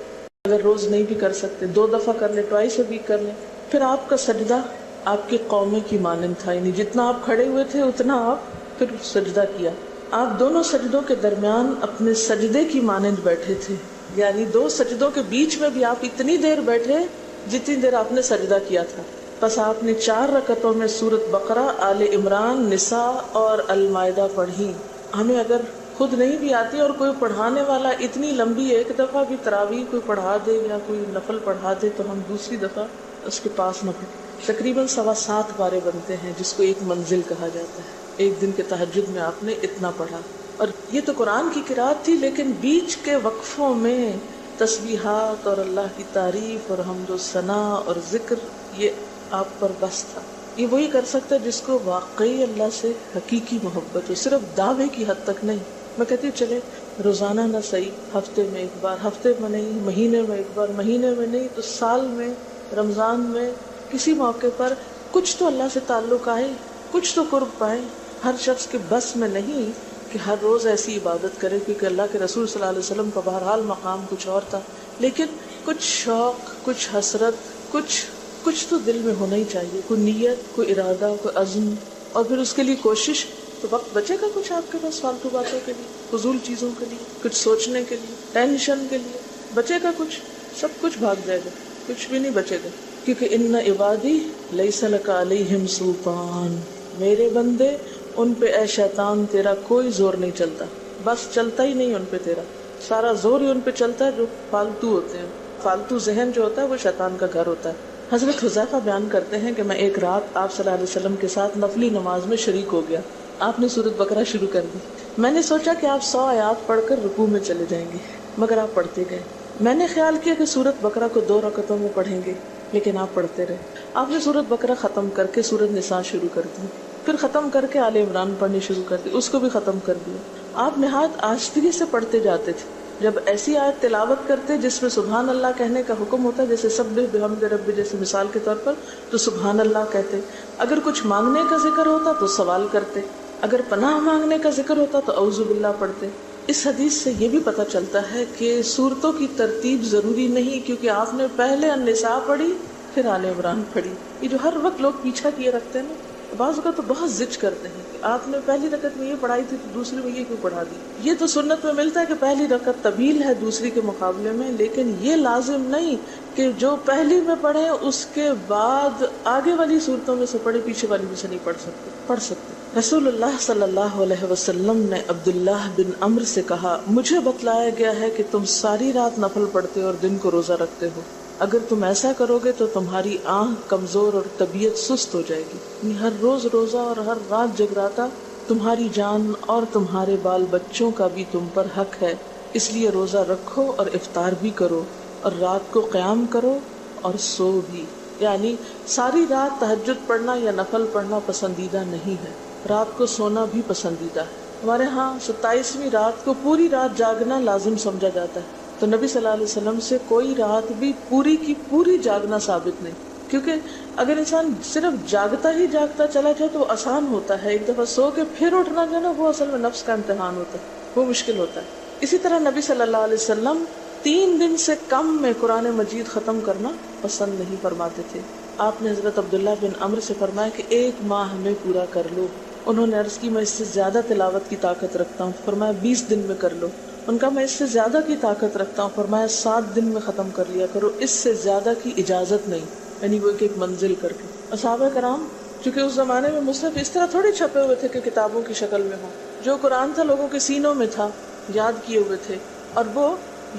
اگر روز نہیں بھی کر سکتے 2 دفعہ کر لیں، ٹوائس اے ویک کر لیں. پھر آپ کا سجدہ آپ کے قومے کی مانند تھا، یعنی جتنا آپ کھڑے ہوئے تھے اتنا آپ پھر سجدہ کیا. آپ دونوں سجدوں کے درمیان اپنے سجدے کی مانند بیٹھے تھے، یعنی 2 سجدوں کے بیچ میں بھی آپ اتنی دیر بیٹھے جتنی دیر آپ نے سجدہ کیا تھا. بس آپ نے 4 رکعتوں میں سورۃ بقرہ، آل عمران، نساء اور المائدہ پڑھی. ہمیں اگر خود نہیں بھی آتی اور کوئی پڑھانے والا اتنی لمبی 1 دفعہ بھی تراویح کوئی پڑھا دے یا کوئی نفل پڑھا دے تو ہم دوسری دفعہ اس کے پاس نہ پڑھیں. تقریباً 7.25 پارے بنتے ہیں جس کو ایک منزل کہا جاتا ہے. ایک دن کے تہجد میں آپ نے اتنا پڑھا. اور یہ تو قرآن کی قرات تھی، لیکن بیچ کے وقفوں میں تسبیحات اور اللہ کی تعریف اور حمد و ثنا اور ذکر، یہ آپ پر بس تھا. یہ وہی کر سکتا ہے جس کو واقعی اللہ سے حقیقی محبت ہو، صرف دعوے کی حد تک نہیں. میں کہتی ہوں چلے روزانہ نہ صحیح، ہفتے میں 1 بار، ہفتے میں نہیں، مہینے میں 1 بار، مہینے میں نہیں تو سال میں، رمضان میں، کسی موقع پر کچھ تو اللہ سے تعلق آئے، کچھ تو قرب پائے. ہر شخص کے بس میں نہیں کہ ہر روز ایسی عبادت کرے، کیونکہ اللہ کے رسول صلی اللہ علیہ وسلم کا بہرحال مقام کچھ اور تھا. لیکن کچھ شوق، کچھ حسرت، کچھ تو دل میں ہونا ہی چاہیے، کوئی نیت، کوئی ارادہ، کوئی عزم، اور پھر اس کے لیے کوشش. تو وقت بچے گا کچھ آپ کے پاس فالتو باتوں کے لیے، فضول چیزوں کے لیے، کچھ سوچنے کے لیے، ٹینشن کے لیے بچے گا کچھ؟ سب کچھ بھاگ جائے گا، کچھ بھی نہیں بچے گا. کیونکہ ان عبادی لیس لک علیہم سلطان، میرے بندے ان پہ اے شیطان تیرا کوئی زور نہیں چلتا. بس چلتا ہی نہیں ان پہ، تیرا سارا زور ہی ان پہ چلتا ہے جو فالتو ہوتے ہیں. فالتو ذہن جو ہوتا ہے وہ شیطان کا گھر ہوتا ہے. حضرت حذیفہ بیان کرتے ہیں کہ میں ایک رات آپ صلی اللہ علیہ وسلم کے ساتھ نفلی نماز میں شریک ہو گیا. آپ نے سورۃ بقرہ شروع کر دی. میں نے سوچا کہ آپ 100 آیات پڑھ کر رکوع میں چلے جائیں گے، مگر آپ پڑھتے گئے. میں نے خیال کیا کہ سورۃ بقرہ کو 2 رکعتوں میں پڑھیں گے، لیکن آپ پڑھتے رہے. آپ نے سورۃ بقرہ ختم کر کے سورۃ نساء شروع کر دی، پھر ختم کر کے آل عمران پڑھنی شروع کر دی، اس کو بھی ختم کر دیا. آپ نہایت آہستگی سے پڑھتے جاتے تھے. جب ایسی آیت تلاوت کرتے جس میں سبحان اللہ کہنے کا حکم ہوتا ہے، جیسے سبح بحمد رب، جیسے مثال کے طور پر، تو سبحان اللہ کہتے. اگر کچھ مانگنے کا ذکر ہوتا تو سوال کرتے، اگر پناہ مانگنے کا ذکر ہوتا تو اعوذ باللہ پڑھتے. اس حدیث سے یہ بھی پتہ چلتا ہے کہ سورتوں کی ترتیب ضروری نہیں، کیونکہ آپ نے پہلے النساء پڑھی پھر آل عمران پڑھی. یہ جو ہر وقت لوگ پیچھا کیے رکھتے ہیں نا، بعض اوقات تو بہت ضد کرتے ہیں کہ آپ نے پہلی رکعت میں یہ پڑھائی تھی تو دوسری میں یہ کیوں پڑھا دی. یہ تو سنت میں ملتا ہے کہ پہلی رکعت طویل ہے دوسری کے مقابلے میں، لیکن یہ لازم نہیں کہ جو پہلی میں پڑھے اس کے بعد آگے والی صورتوں میں سے پڑھے، پیچھے والی میں سے نہیں پڑھ سکتے. رسول اللہ صلی اللہ علیہ وسلم نے عبداللہ بن عمرو سے کہا، مجھے بتلایا گیا ہے کہ تم ساری رات نفل پڑھتے اور دن کو روزہ رکھتے ہو. اگر تم ایسا کرو گے تو تمہاری آنکھ کمزور اور طبیعت سست ہو جائے گی. یعنی ہر روز روزہ اور ہر رات جگراتا تمہاری جان اور تمہارے بال بچوں کا بھی تم پر حق ہے. اس لیے روزہ رکھو اور افطار بھی کرو، اور رات کو قیام کرو اور سو بھی. یعنی ساری رات تہجد پڑھنا یا نفل پڑھنا پسندیدہ نہیں ہے، رات کو سونا بھی پسندیدہ ہے. ہمارے ہاں 27ویں رات کو پوری رات جاگنا لازم سمجھا جاتا ہے، تو نبی صلی اللہ علیہ وسلم سے کوئی رات بھی پوری کی پوری جاگنا ثابت نہیں. کیونکہ اگر انسان صرف جاگتا ہی جاگتا چلا جائے تو وہ آسان ہوتا ہے، ایک دفعہ سو کے پھر اٹھنا جو نا وہ اصل میں نفس کا امتحان ہوتا ہے، وہ مشکل ہوتا ہے. اسی طرح نبی صلی اللہ علیہ وسلم 3 دن سے کم میں قرآن مجید ختم کرنا پسند نہیں فرماتے تھے. آپ نے حضرت عبداللہ بن عمرو سے فرمایا کہ 1 ماہ میں پورا کر لو. انہوں نے عرض کی میں اس سے زیادہ تلاوت کی طاقت رکھتا ہوں، فرمایا 20 دن میں کر لو۔ ان کا میں اس سے زیادہ کی طاقت رکھتا ہوں، فرمایا 7 دن میں ختم کر لیا کرو، اس سے زیادہ کی اجازت نہیں، یعنی وہ ایک منزل کر کے۔ صحابہ کرام چونکہ اس زمانے میں مصحف اس طرح تھوڑے چھپے ہوئے تھے کہ کتابوں کی شکل میں ہوں، جو قرآن تھا لوگوں کے سینوں میں تھا، یاد کیے ہوئے تھے، اور وہ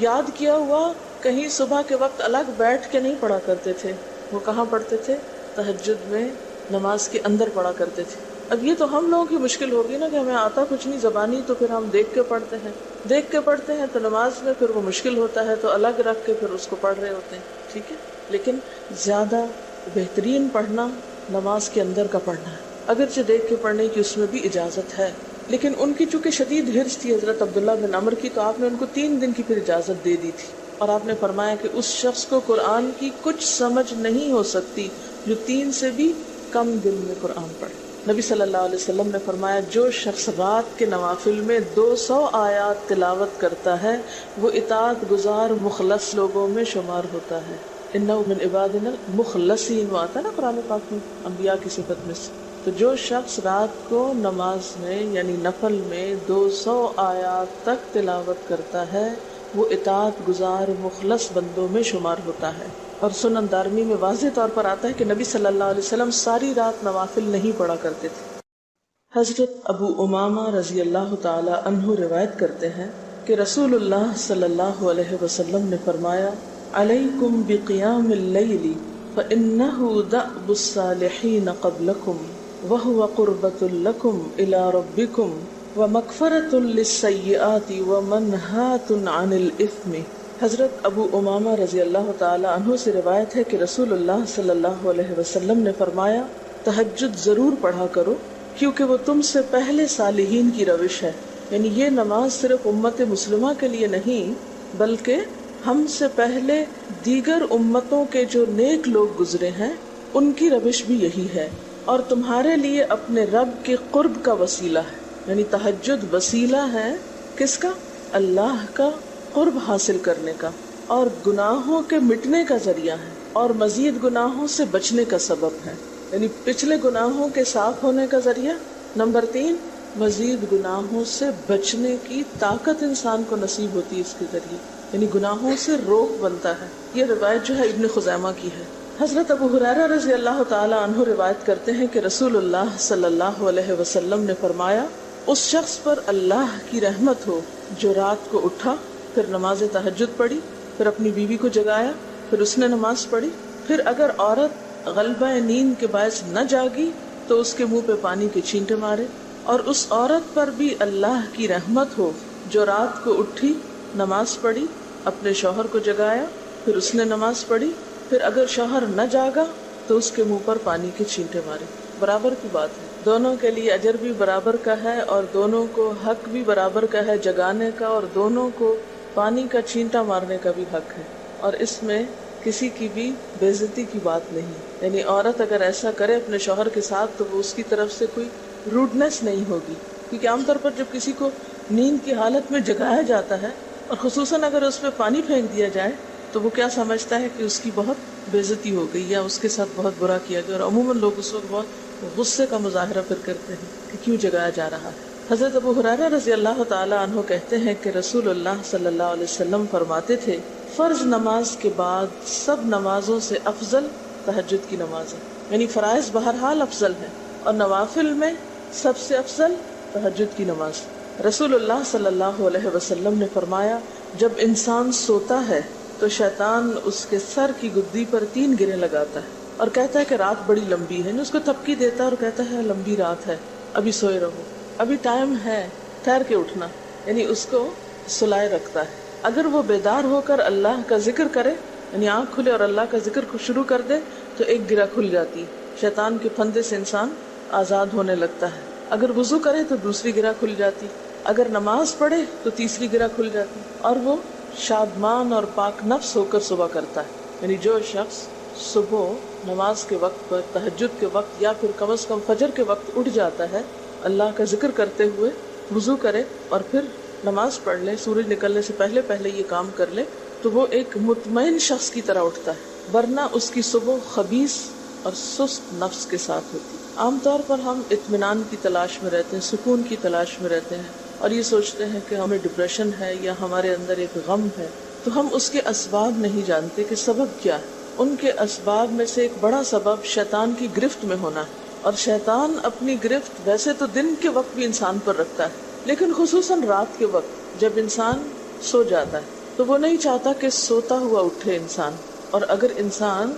یاد کیا ہوا کہیں صبح کے وقت الگ بیٹھ کے نہیں پڑھا کرتے تھے، وہ کہاں پڑھتے تھے؟ تہجد میں نماز کے اندر پڑھا کرتے تھے۔ اب یہ تو ہم لوگوں کی مشکل ہوگی نا کہ ہمیں آتا کچھ نہیں زبانی، تو پھر ہم دیکھ کے پڑھتے ہیں تو نماز میں پھر وہ مشکل ہوتا ہے، تو الگ رکھ کے پھر اس کو پڑھ رہے ہوتے ہیں، ٹھیک ہے۔ لیکن زیادہ بہترین پڑھنا نماز کے اندر کا پڑھنا ہے، اگرچہ دیکھ کے پڑھنے کی اس میں بھی اجازت ہے، لیکن ان کی چونکہ شدید حرص تھی حضرت عبداللہ بن عمر کی، تو آپ نے ان کو 3 دن کی پھر اجازت دے دی تھی، اور آپ نے فرمایا کہ اس شخص کو قرآن کی کچھ سمجھ نہیں ہو سکتی جو 3 سے بھی کم دن میں قرآن پڑھے۔ نبی صلی اللہ علیہ وسلم نے فرمایا جو شخص رات کے نوافل میں 200 آیات تلاوت کرتا ہے وہ اطاعت گزار مخلص لوگوں میں شمار ہوتا ہے۔ انہ من عبادنا المخلصین، وہ آتا ہے نا قرآن پاک میں انبیاء کی صفت میں سے۔ تو جو شخص رات کو نماز میں یعنی نفل میں 200 آیات تک تلاوت کرتا ہے وہ اطاعت گزار مخلص بندوں میں شمار ہوتا ہے۔ اور سنن دارمی میں واضح طور پر آتا ہے کہ نبی صلی اللہ علیہ وسلم ساری رات نوافل نہیں پڑھا کرتے تھے۔ حضرت ابو امامہ رضی اللہ تعالی عنہ روایت کرتے ہیں کہ رسول اللہ صلی اللہ علیہ وسلم نے فرمایا علیکم بقیام اللیل فإنہ دأب الصالحین قبلکم وہو قربۃ لکم الی ربکم ومغفرۃ للسیئات ومنہاۃ عن الاثم۔ حضرت ابو امامہ رضی اللہ تعالی عنہ سے روایت ہے کہ رسول اللہ صلی اللہ علیہ وسلم نے فرمایا تہجد ضرور پڑھا کرو کیونکہ وہ تم سے پہلے صالحین کی روش ہے، یعنی یہ نماز صرف امت مسلمہ کے لیے نہیں بلکہ ہم سے پہلے دیگر امتوں کے جو نیک لوگ گزرے ہیں ان کی روش بھی یہی ہے، اور تمہارے لیے اپنے رب کے قرب کا وسیلہ ہے، یعنی تہجد وسیلہ ہے کس کا؟ اللہ کا قرب حاصل کرنے کا، اور گناہوں کے مٹنے کا ذریعہ ہے، اور مزید گناہوں سے بچنے کا سبب ہے، یعنی پچھلے گناہوں کے صاف ہونے کا ذریعہ۔ نمبر 3 مزید گناہوں سے بچنے کی طاقت انسان کو نصیب ہوتی ہے اس کے ذریعے، یعنی گناہوں سے روک بنتا ہے۔ یہ روایت جو ہے ابن خزیمہ کی ہے۔ حضرت ابو ہریرہ رضی اللہ تعالی عنہ روایت کرتے ہیں کہ رسول اللہ صلی اللہ علیہ وسلم نے فرمایا اس شخص پر اللہ کی رحمت ہو جو رات کو اٹھا، پھر نماز تہجد پڑھی، پھر اپنی بیوی کو جگایا، پھر اس نے نماز پڑھی، پھر اگر عورت غلبہ نیند کے باعث نہ جاگی تو اس کے منہ پہ پانی کے چھینٹے مارے، اور اس عورت پر بھی اللہ کی رحمت ہو جو رات کو اٹھی، نماز پڑھی، اپنے شوہر کو جگایا، پھر اس نے نماز پڑھی، پھر اگر شوہر نہ جاگا تو اس کے منہ پر پانی کے چھینٹے مارے۔ برابر کی بات ہے، دونوں کے لیے اجر بھی برابر کا ہے اور دونوں کو حق بھی برابر کا ہے جگانے کا، اور دونوں کو پانی کا چھینٹا مارنے کا بھی حق ہے، اور اس میں کسی کی بھی بے عزتی کی بات نہیں، یعنی عورت اگر ایسا کرے اپنے شوہر کے ساتھ تو وہ اس کی طرف سے کوئی روڈنس نہیں ہوگی، کیونکہ عام طور پر جب کسی کو نیند کی حالت میں جگایا جاتا ہے اور خصوصاً اگر اس پہ پانی پھینک دیا جائے تو وہ کیا سمجھتا ہے کہ اس کی بہت بے عزتی ہو گئی یا اس کے ساتھ بہت برا کیا گیا، اور عموماً لوگ اس وقت بہت غصے کا مظاہرہ پھر کرتے ہیں کہ کیوں جگایا جا رہا ہے۔ حضرت ابو ہریرہ رضی اللہ تعالی عنہ کہتے ہیں کہ رسول اللہ صلی اللہ علیہ وسلم فرماتے تھے فرض نماز کے بعد سب نمازوں سے افضل تہجد کی نماز ہے، یعنی فرائض بہرحال افضل ہے اور نوافل میں سب سے افضل تہجد کی نماز۔ رسول اللہ صلی اللہ علیہ وسلم نے فرمایا جب انسان سوتا ہے تو شیطان اس کے سر کی گدی پر 3 گریں لگاتا ہے اور کہتا ہے کہ رات بڑی لمبی ہے، اس کو تھپکی دیتا ہے اور کہتا ہے لمبی رات ہے، ابھی سوئے رہو، ابھی ٹائم ہے، ٹھہر کے اٹھنا، یعنی اس کو سلائے رکھتا ہے۔ اگر وہ بیدار ہو کر اللہ کا ذکر کرے، یعنی آنکھ کھلے اور اللہ کا ذکر کو شروع کر دے تو ایک گرہ کھل جاتی ہے، شیطان کے پھندے سے انسان آزاد ہونے لگتا ہے۔ اگر وضو کرے تو دوسری گرہ کھل جاتی، اگر نماز پڑھے تو تیسری گرہ کھل جاتی، اور وہ شادمان اور پاک نفس ہو کر صبح کرتا ہے۔ یعنی جو شخص صبح نماز کے وقت پر، تہجد کے وقت یا پھر کم از کم فجر کے وقت اٹھ جاتا ہے، اللہ کا ذکر کرتے ہوئے وضو کرے اور پھر نماز پڑھ لے، سورج نکلنے سے پہلے پہلے یہ کام کر لے تو وہ ایک مطمئن شخص کی طرح اٹھتا ہے، ورنہ اس کی صبح خبیث اور سست نفس کے ساتھ ہوتی ہے۔ عام طور پر ہم اطمینان کی تلاش میں رہتے ہیں، سکون کی تلاش میں رہتے ہیں، اور یہ سوچتے ہیں کہ ہمیں ڈپریشن ہے یا ہمارے اندر ایک غم ہے، تو ہم اس کے اسباب نہیں جانتے کہ سبب کیا ہے۔ ان کے اسباب میں سے ایک بڑا سبب شیطان کی گرفت میں ہونا ہے، اور شیطان اپنی گرفت ویسے تو دن کے وقت بھی انسان پر رکھتا ہے، لیکن خصوصاً رات کے وقت جب انسان سو جاتا ہے تو وہ نہیں چاہتا کہ سوتا ہوا اٹھے انسان، اور اگر انسان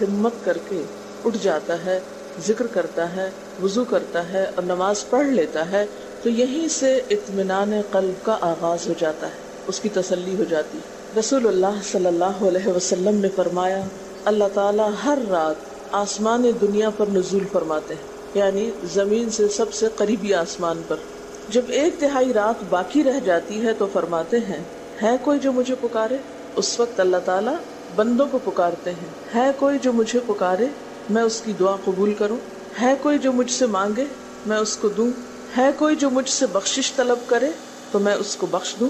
ہمت کر کے اٹھ جاتا ہے، ذکر کرتا ہے، وضو کرتا ہے اور نماز پڑھ لیتا ہے، تو یہیں سے اطمینان قلب کا آغاز ہو جاتا ہے، اس کی تسلی ہو جاتی ہے۔ رسول اللہ صلی اللہ علیہ وسلم نے فرمایا، اللہ تعالیٰ ہر رات آسمان دنیا پر نزول فرماتے ہیں، یعنی زمین سے سب سے قریبی آسمان پر۔ جب 1/3 رات باقی رہ جاتی ہے تو فرماتے ہیں، ہے کوئی جو مجھے پکارے؟ اس وقت اللہ تعالیٰ بندوں کو پکارتے ہیں، ہے کوئی جو مجھے پکارے میں اس کی دعا قبول کروں؟ ہے کوئی جو مجھ سے مانگے میں اس کو دوں؟ ہے کوئی جو مجھ سے بخشش طلب کرے تو میں اس کو بخش دوں؟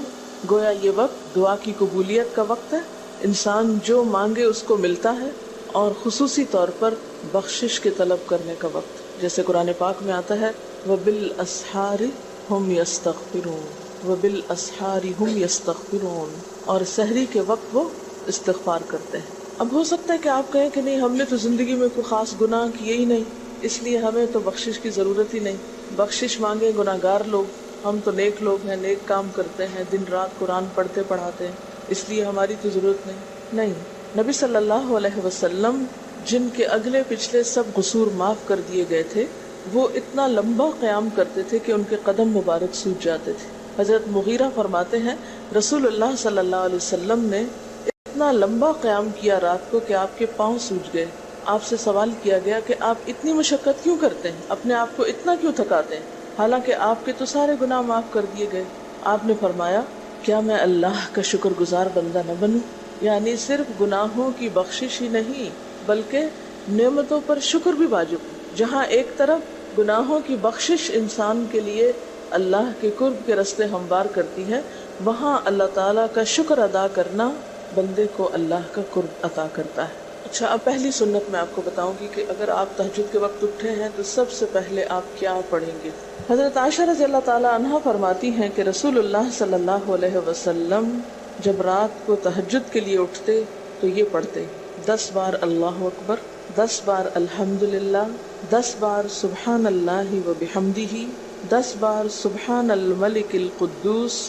گویا یہ وقت دعا کی قبولیت کا وقت ہے، انسان جو مانگے اس کو ملتا ہے، اور خصوصی طور پر بخشش کے طلب کرنے کا وقت، جیسے قرآن پاک میں آتا ہے وَبِالْأَسْحَارِ هُمْ يَسْتَغْفِرُونَ وَبِالْأَسْحَارِ هُمْ يَسْتَغْفِرُونَ، اور سحری کے وقت وہ استغفار کرتے ہیں۔ اب ہو سکتا ہے کہ آپ کہیں کہ نہیں، ہم نے تو زندگی میں کوئی خاص گناہ کیے ہی نہیں، اس لیے ہمیں تو بخشش کی ضرورت ہی نہیں، بخشش مانگے گناہگار لوگ، ہم تو نیک لوگ ہیں، نیک کام کرتے ہیں، دن رات قرآن پڑھتے پڑھاتے ہیں، اس لیے ہماری تو ضرورت نہیں۔ نبی صلی اللہ علیہ وسلم جن کے اگلے پچھلے سب قصور معاف کر دیے گئے تھے، وہ اتنا لمبا قیام کرتے تھے کہ ان کے قدم مبارک سوج جاتے تھے۔ حضرت مغیرہ فرماتے ہیں، رسول اللہ صلی اللہ علیہ وسلم نے اتنا لمبا قیام کیا رات کو کہ آپ کے پاؤں سوج گئے۔ آپ سے سوال کیا گیا کہ آپ اتنی مشقت کیوں کرتے ہیں، اپنے آپ کو اتنا کیوں تھکاتے ہیں، حالانکہ آپ کے تو سارے گناہ معاف کر دیے گئے؟ آپ نے فرمایا، کیا میں اللہ کا شکر گزار بندہ نہ بنوں؟ یعنی صرف گناہوں کی بخشش ہی نہیں بلکہ نعمتوں پر شکر بھی واجب ہے۔ جہاں ایک طرف گناہوں کی بخشش انسان کے لیے اللہ کے قرب کے راستے ہموار کرتی ہے، وہاں اللہ تعالیٰ کا شکر ادا کرنا بندے کو اللہ کا قرب عطا کرتا ہے۔ اچھا، اب پہلی سنت میں آپ کو بتاؤں گی کہ اگر آپ تہجد کے وقت اٹھے ہیں تو سب سے پہلے آپ کیا پڑھیں گے۔ حضرت عائشہ رضی اللہ تعالیٰ عنہا فرماتی ہیں کہ رسول اللہ صلی اللہ علیہ وسلم جب رات کو تہجد کے لیے اٹھتے تو یہ پڑھتے، 10 بار اللہ اکبر، 10 بار الحمدللہ، 10 بار سبحان اللہ و بحمدہ، 10 بار سبحان الملک القدوس،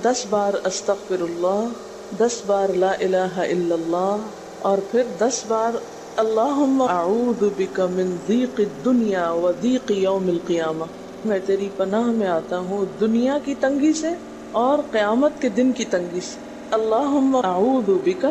10 بار استغفر اللہ، 10 بار لا الہ الا اللہ، اور پھر 10 بار اللہم اعوذ بک من ضیق الدنیا و ضیق یوم القیامہ، میں تیری پناہ میں آتا ہوں دنیا کی تنگی سے اور قیامت کے دن کی تنگی سے۔ اللہم اعوذ بک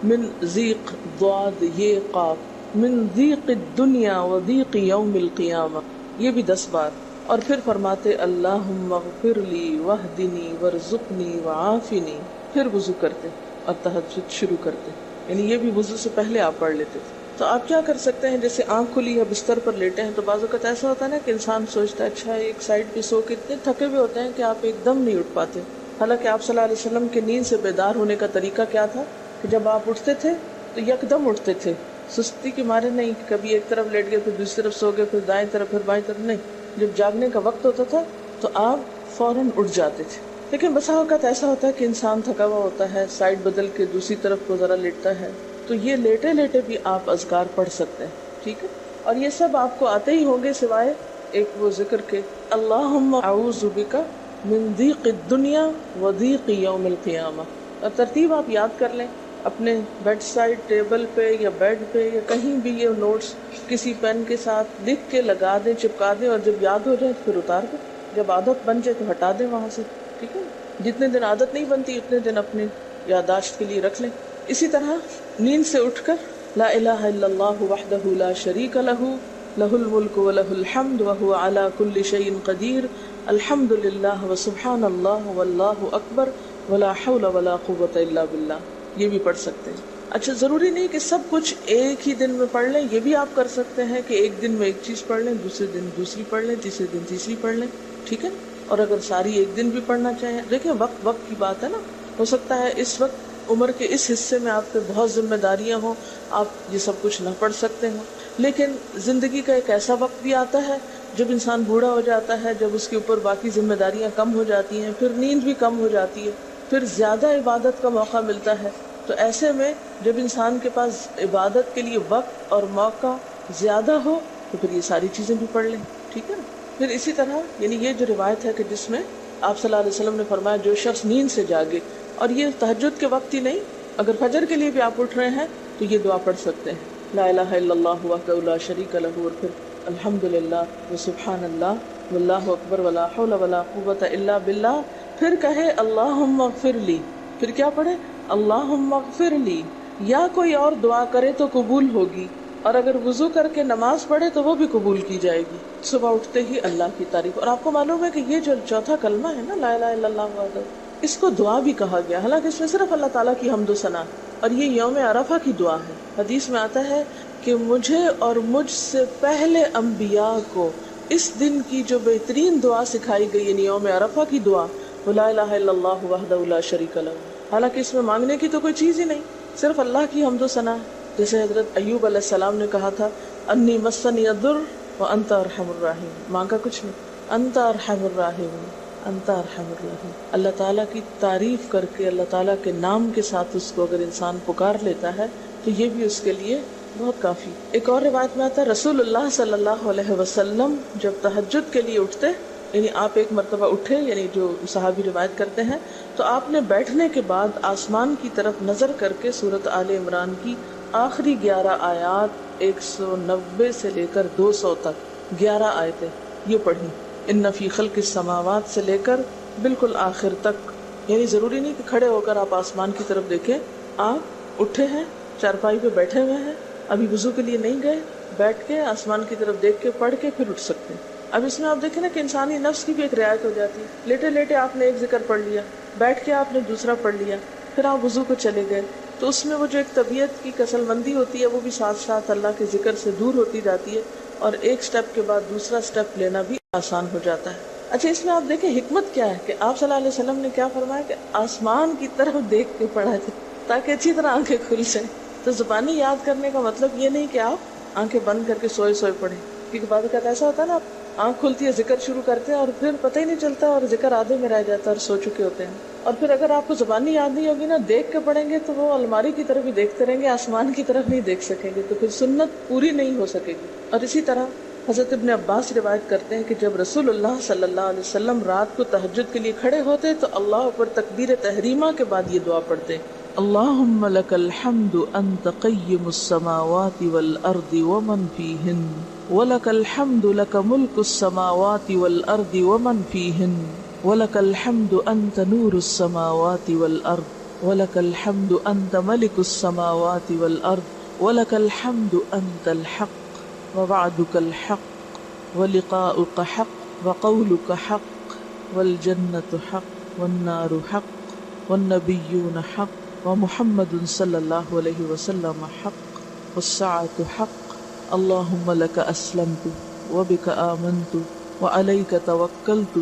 من ضیق، ضاد یہ قاف، من ضیق الدنیا و ضیق یوم القیامہ، یہ بھی 10 بار۔ اور پھر فرماتے اللہم اغفر لی واہدنی وارزقنی وعافنی، پھر وضو کرتے اور تہجد شروع کرتے، یعنی یہ بھی وضو سے پہلے آپ پڑھ لیتے تھے۔ تو آپ کیا کر سکتے ہیں، جیسے آنکھ کھلی ہے بستر پر لیٹے ہیں تو بعض اوقات ایسا ہوتا ہے نا کہ انسان سوچتا ہے اچھا ایک سائڈ پہ سو کے اتنے تھکے ہوئے ہوتے ہیں کہ آپ ایک دم نہیں اٹھ پاتے۔ حالانکہ آپ صلی اللہ علیہ وسلم کے نیند سے بیدار ہونے کا طریقہ کیا تھا کہ جب آپ اٹھتے تھے تو یکدم اٹھتے تھے، سستی کے مارے نہیں، کبھی ایک طرف لیٹ گئے پھر دوسری طرف سو گئے، پھر دائیں طرف پھر بائیں طرف، نہیں، جب جاگنے کا وقت ہوتا تھا تو آپ فوراً اٹھ جاتے تھے۔ لیکن بسا اوقات ایسا ہوتا ہے کہ انسان تھکا ہوا ہوتا ہے، سائڈ بدل کے دوسری طرف کو ذرا لیٹتا ہے، تو یہ لیٹے لیٹے بھی آپ اذکار پڑھ سکتے ہیں، ٹھیک ہے؟ اور یہ سب آپ کو آتے ہی ہوں گے سوائے ایک وہ ذکر کے اللہم اعوذ بک من ضیق الدنیا و ضیق یوم القیامہ۔ اور ترتیب آپ یاد کر لیں، اپنے بیڈ سائڈ ٹیبل پہ یا بیڈ پہ یا کہیں بھی یہ نوٹس کسی پین کے ساتھ لکھ کے لگا دیں، چپکا دیں، اور جب یاد ہو جائے تو پھر اتار دیں، جب عادت بن جائے تو ہٹا دیں وہاں سے، ٹھیک ہے؟ جتنے دن عادت نہیں بنتی اتنے دن اپنی یادداشت کے لیے رکھ لیں۔ اسی طرح نیند سے اٹھ کر لا الہ الا اللہ وحدہ لا شریک لہ لہ الملک و لہ الحمد وہو علی کل شیء قدیر الحمد للہ وسبحان اللہ واللہ اکبر ولا حول ولا قوۃ الا باللہ، یہ بھی پڑھ سکتے ہیں۔ اچھا، ضروری نہیں کہ سب کچھ ایک ہی دن میں پڑھ لیں، یہ بھی آپ کر سکتے ہیں کہ ایک دن میں ایک چیز پڑھ لیں، دوسرے دن دوسری پڑھ لیں، تیسرے دن تیسری پڑھ لیں، ٹھیک ہے؟ اور اگر ساری ایک دن بھی پڑھنا چاہیں، دیکھیں وقت کی بات ہے نا، ہو سکتا ہے اس وقت عمر کے اس حصے میں آپ پہ بہت ذمہ داریاں ہوں، آپ یہ سب کچھ نہ پڑھ سکتے ہوں، لیکن زندگی کا ایک ایسا وقت بھی آتا ہے جب انسان بوڑھا ہو جاتا ہے، جب اس کے اوپر باقی ذمہ داریاں کم ہو جاتی ہیں، پھر نیند بھی کم ہو جاتی ہے، پھر زیادہ عبادت کا موقع ملتا ہے. تو ایسے میں جب انسان کے پاس عبادت کے لیے وقت اور موقع زیادہ ہو تو پھر یہ ساری چیزیں بھی پڑھ لیں. ٹھیک ہے نا. پھر اسی طرح یعنی یہ جو روایت ہے کہ جس میں آپ صلی اللہ علیہ وسلم نے فرمایا جو شخص نیند سے جاگے، اور یہ تہجد کے وقت ہی نہیں، اگر فجر کے لیے بھی آپ اٹھ رہے ہیں تو یہ دعا پڑھ سکتے ہیں. لا الہ الا اللہ وحدہ لا شریک لہ، اور پھر الحمدللہ وسبحان اللہ واللہ اکبر ولا حول ولا قوۃ الا باللہ. پھر کہے اللہم اغفر لی. پھر کیا پڑھے؟ اللہم اغفر لی. یا کوئی اور دعا کرے تو قبول ہوگی، اور اگر وضو کر کے نماز پڑھے تو وہ بھی قبول کی جائے گی. صبح اٹھتے ہی اللہ کی تعریف. اور آپ کو معلوم ہے کہ یہ جو چوتھا کلمہ ہے نا، لا الہ الا اللہ وحدہ، اس کو دعا بھی کہا گیا، حالانکہ اس میں صرف اللہ تعالیٰ کی حمد و ثنا، اور یہ یوم عرفہ کی دعا ہے. حدیث میں آتا ہے کہ مجھے اور مجھ سے پہلے انبیاء کو اس دن کی جو بہترین دعا سکھائی گئی، یعنی یوم عرفہ کی دعا، لا الہ الا اللہ وحدہ لا شریک لہ. حالانکہ اس میں مانگنے کی تو کوئی چیز ہی نہیں، صرف اللہ کی حمد و ثنا. جیسے حضرت ایوب علیہ السلام نے کہا تھا انی مسنی الضر وانت ارحم الراحمین. مانگا کچھ نہیں، انت ارحم الراحمین، انت ارحم الراحمین. اللہ تعالیٰ کی تعریف کر کے، اللہ تعالیٰ کے نام کے ساتھ اس کو اگر انسان پکار لیتا ہے تو یہ بھی اس کے لیے بہت کافی. ایک اور روایت میں آتا ہے رسول اللہ صلی اللہ علیہ وسلم جب تہجد کے لیے اٹھتے، یعنی آپ ایک مرتبہ اٹھے، یعنی جو صحابی روایت کرتے ہیں، تو آپ نے بیٹھنے کے بعد آسمان کی طرف نظر کر کے سورۃ آل عمران کی آخری 11 آیات 190 سے لے کر 200 تک 11 آیتیں یہ پڑھی. ان فی خلق السماوات سے لے کر بالکل آخر تک. یعنی ضروری نہیں کہ کھڑے ہو کر آپ آسمان کی طرف دیکھیں، آپ اٹھے ہیں، چارپائی پہ بیٹھے ہوئے ہیں، ابھی وضو کے لیے نہیں گئے، بیٹھ کے آسمان کی طرف دیکھ کے پڑھ کے پھر اٹھ سکتے ہیں. اب اس میں آپ دیکھیں نا کہ انسانی نفس کی بھی ایک رعایت ہو جاتی ہے. لیٹے لیٹے آپ نے ایک ذکر پڑھ لیا، بیٹھ کے آپ نے دوسرا پڑھ لیا، پھر آپ وضو کو چلے گئے، تو اس میں وہ جو ایک طبیعت کی کسل مندی ہوتی ہے وہ بھی ساتھ ساتھ اللہ کے ذکر سے دور ہوتی جاتی ہے، اور ایک سٹیپ کے بعد دوسرا سٹیپ لینا بھی آسان ہو جاتا ہے. اچھا، اس میں آپ دیکھیں حکمت کیا ہے کہ آپ صلی اللہ علیہ وسلم نے کیا فرمایا کہ آسمان کی طرف دیکھ کے پڑھا جائے تاکہ اچھی طرح آنکھیں کھل جائیں. تو زبانی یاد کرنے کا مطلب یہ نہیں کہ آپ آنکھیں بند کر کے سوئے سوئے پڑھیں، کیونکہ بعد اوقات ایسا ہوتا ہے نا، آنکھ کھلتی ہے، ذکر شروع کرتے ہیں اور پھر پتہ ہی نہیں چلتا اور ذکر آدھے میں رہ جاتا ہے اور سو چکے ہوتے ہیں. اور پھر اگر آپ کو زبانی یاد نہیں ہوگی نا، دیکھ کے پڑھیں گے تو وہ الماری کی طرف ہی دیکھتے رہیں گے، آسمان کی طرف نہیں دیکھ سکیں گے، تو پھر سنت پوری نہیں ہو سکے گی. اور اسی طرح حضرت ابن عباس روایت کرتے ہیں کہ جب رسول اللہ صلی اللہ علیہ وسلم رات کو تہجد کے لیے کھڑے ہوتے تو اللہ پر تکبیر تحریمہ کے بعد یہ دعا پڑھتے، اللہم لک الحمد انت قیم السماوات والارض ومن فیہن ولک الحمد لک ملک السماوات والارض ومن فیہن ولک الحمد انت نور السماوات والارض ولک الحمد انت ملک السماوات والارض ولک الحمد انت الحق ووعدك الحق ولقاؤك حق وقولك حق والجنة حق والنار حق والنبيون حق ومحمد صلی اللہ علیہ وسلم حق والساعة حق اللهم لك أسلمت وبك آمنت وعليك توكلت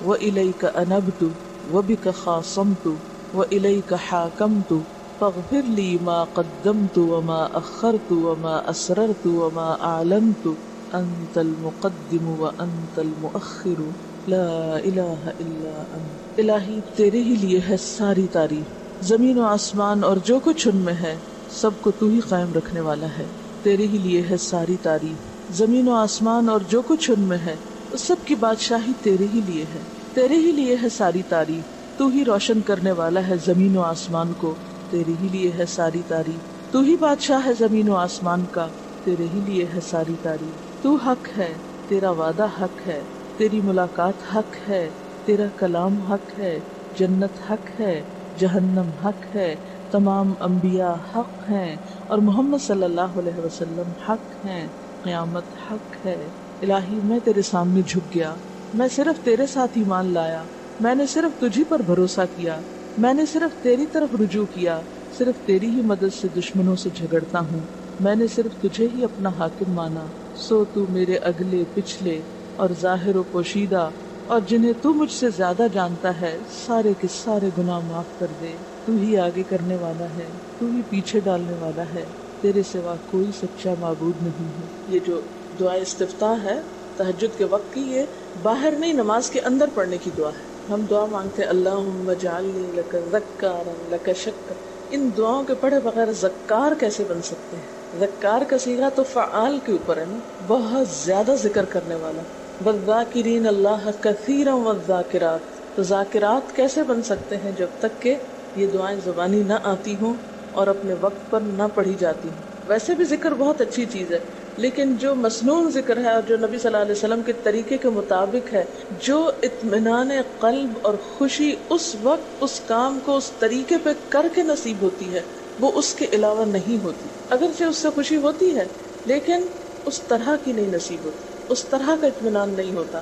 وإليك أنبت وبك خاصمت وإليك حاكمت فاغفر لي ما قدمت وما أخرت وما أسررت وما أعلنت أنت المقدم وأنت المؤخر لا إله إلا أنت. الہی تیرے ہی لیے ہے ساری تعریف، زمین و آسمان اور جو کچھ ان میں ہے سب کو تو ہی قائم رکھنے والا ہے. تیرے ہی لیے ہے ساری تعریف، زمین و آسمان اور جو کچھ ان میں ہے سب کی بادشاہی تیرے ہی لیے ہے. تیرے ہی لیے ہے ساری تعریف، تو ہی روشن کرنے والا ہے زمین و آسمان کو، تیرے ہی لیے ہے ساری تعریف. تو ہی بادشاہ ہے زمین و آسمان کا، تیرے ہی لیے ہے ساری تعریف. تو حق ہے، تیرا وعدہ حق ہے، تیری ملاقات حق ہے، تیرا کلام حق ہے، جنت حق ہے، جہنم حق ہے، تمام انبیاء حق ہیں اور محمد صلی اللہ علیہ وسلم حق ہیں، قیامت حق ہے. الہی میں تیرے سامنے جھک گیا، میں صرف تیرے ساتھ ایمان لایا، میں نے صرف تجھی پر بھروسہ کیا، میں نے صرف تیری طرف رجوع کیا، صرف تیری ہی مدد سے دشمنوں سے جھگڑتا ہوں، میں نے صرف تجھے ہی اپنا حاکم مانا. سو تو میرے اگلے پچھلے اور ظاہر و پوشیدہ اور جنہیں تو مجھ سے زیادہ جانتا ہے سارے کے سارے گناہ معاف کر دے. تو ہی آگے کرنے والا ہے، تو ہی پیچھے ڈالنے والا ہے، تیرے سوا کوئی سچا معبود نہیں ہے۔ یہ جو دعا استفتاح ہے تہجد کے وقت کی، یہ باہر نہیں، نماز کے اندر پڑھنے کی دعا ہے۔ ہم دعا مانگتے ہیں اللہم اجعلنی لک ذکارا لک شکرا، ان دعاؤں کے پڑھے بغیر ذکار کیسے بن سکتے ہیں؟ ذکار کا صیغہ تو فعال کے اوپر ہے نا، بہت زیادہ ذکر کرنے والا۔ والذاکرین اللہ کثیرا والذاکرات، تو ذاکرات کیسے بن سکتے ہیں جب تک کہ یہ دعائیں زبانی نہ آتی ہوں اور اپنے وقت پر نہ پڑھی جاتی ہوں۔ ویسے بھی ذکر بہت اچھی چیز ہے، لیکن جو مسنون ذکر ہے اور جو نبی صلی اللہ علیہ وسلم کے طریقے کے مطابق ہے، جو اطمینان قلب اور خوشی اس وقت اس کام کو اس طریقے پہ کر کے نصیب ہوتی ہے، وہ اس کے علاوہ نہیں ہوتی۔ اگرچہ اس سے خوشی ہوتی ہے لیکن اس طرح کی نہیں نصیب ہوتی، اس طرح کا اطمینان نہیں ہوتا۔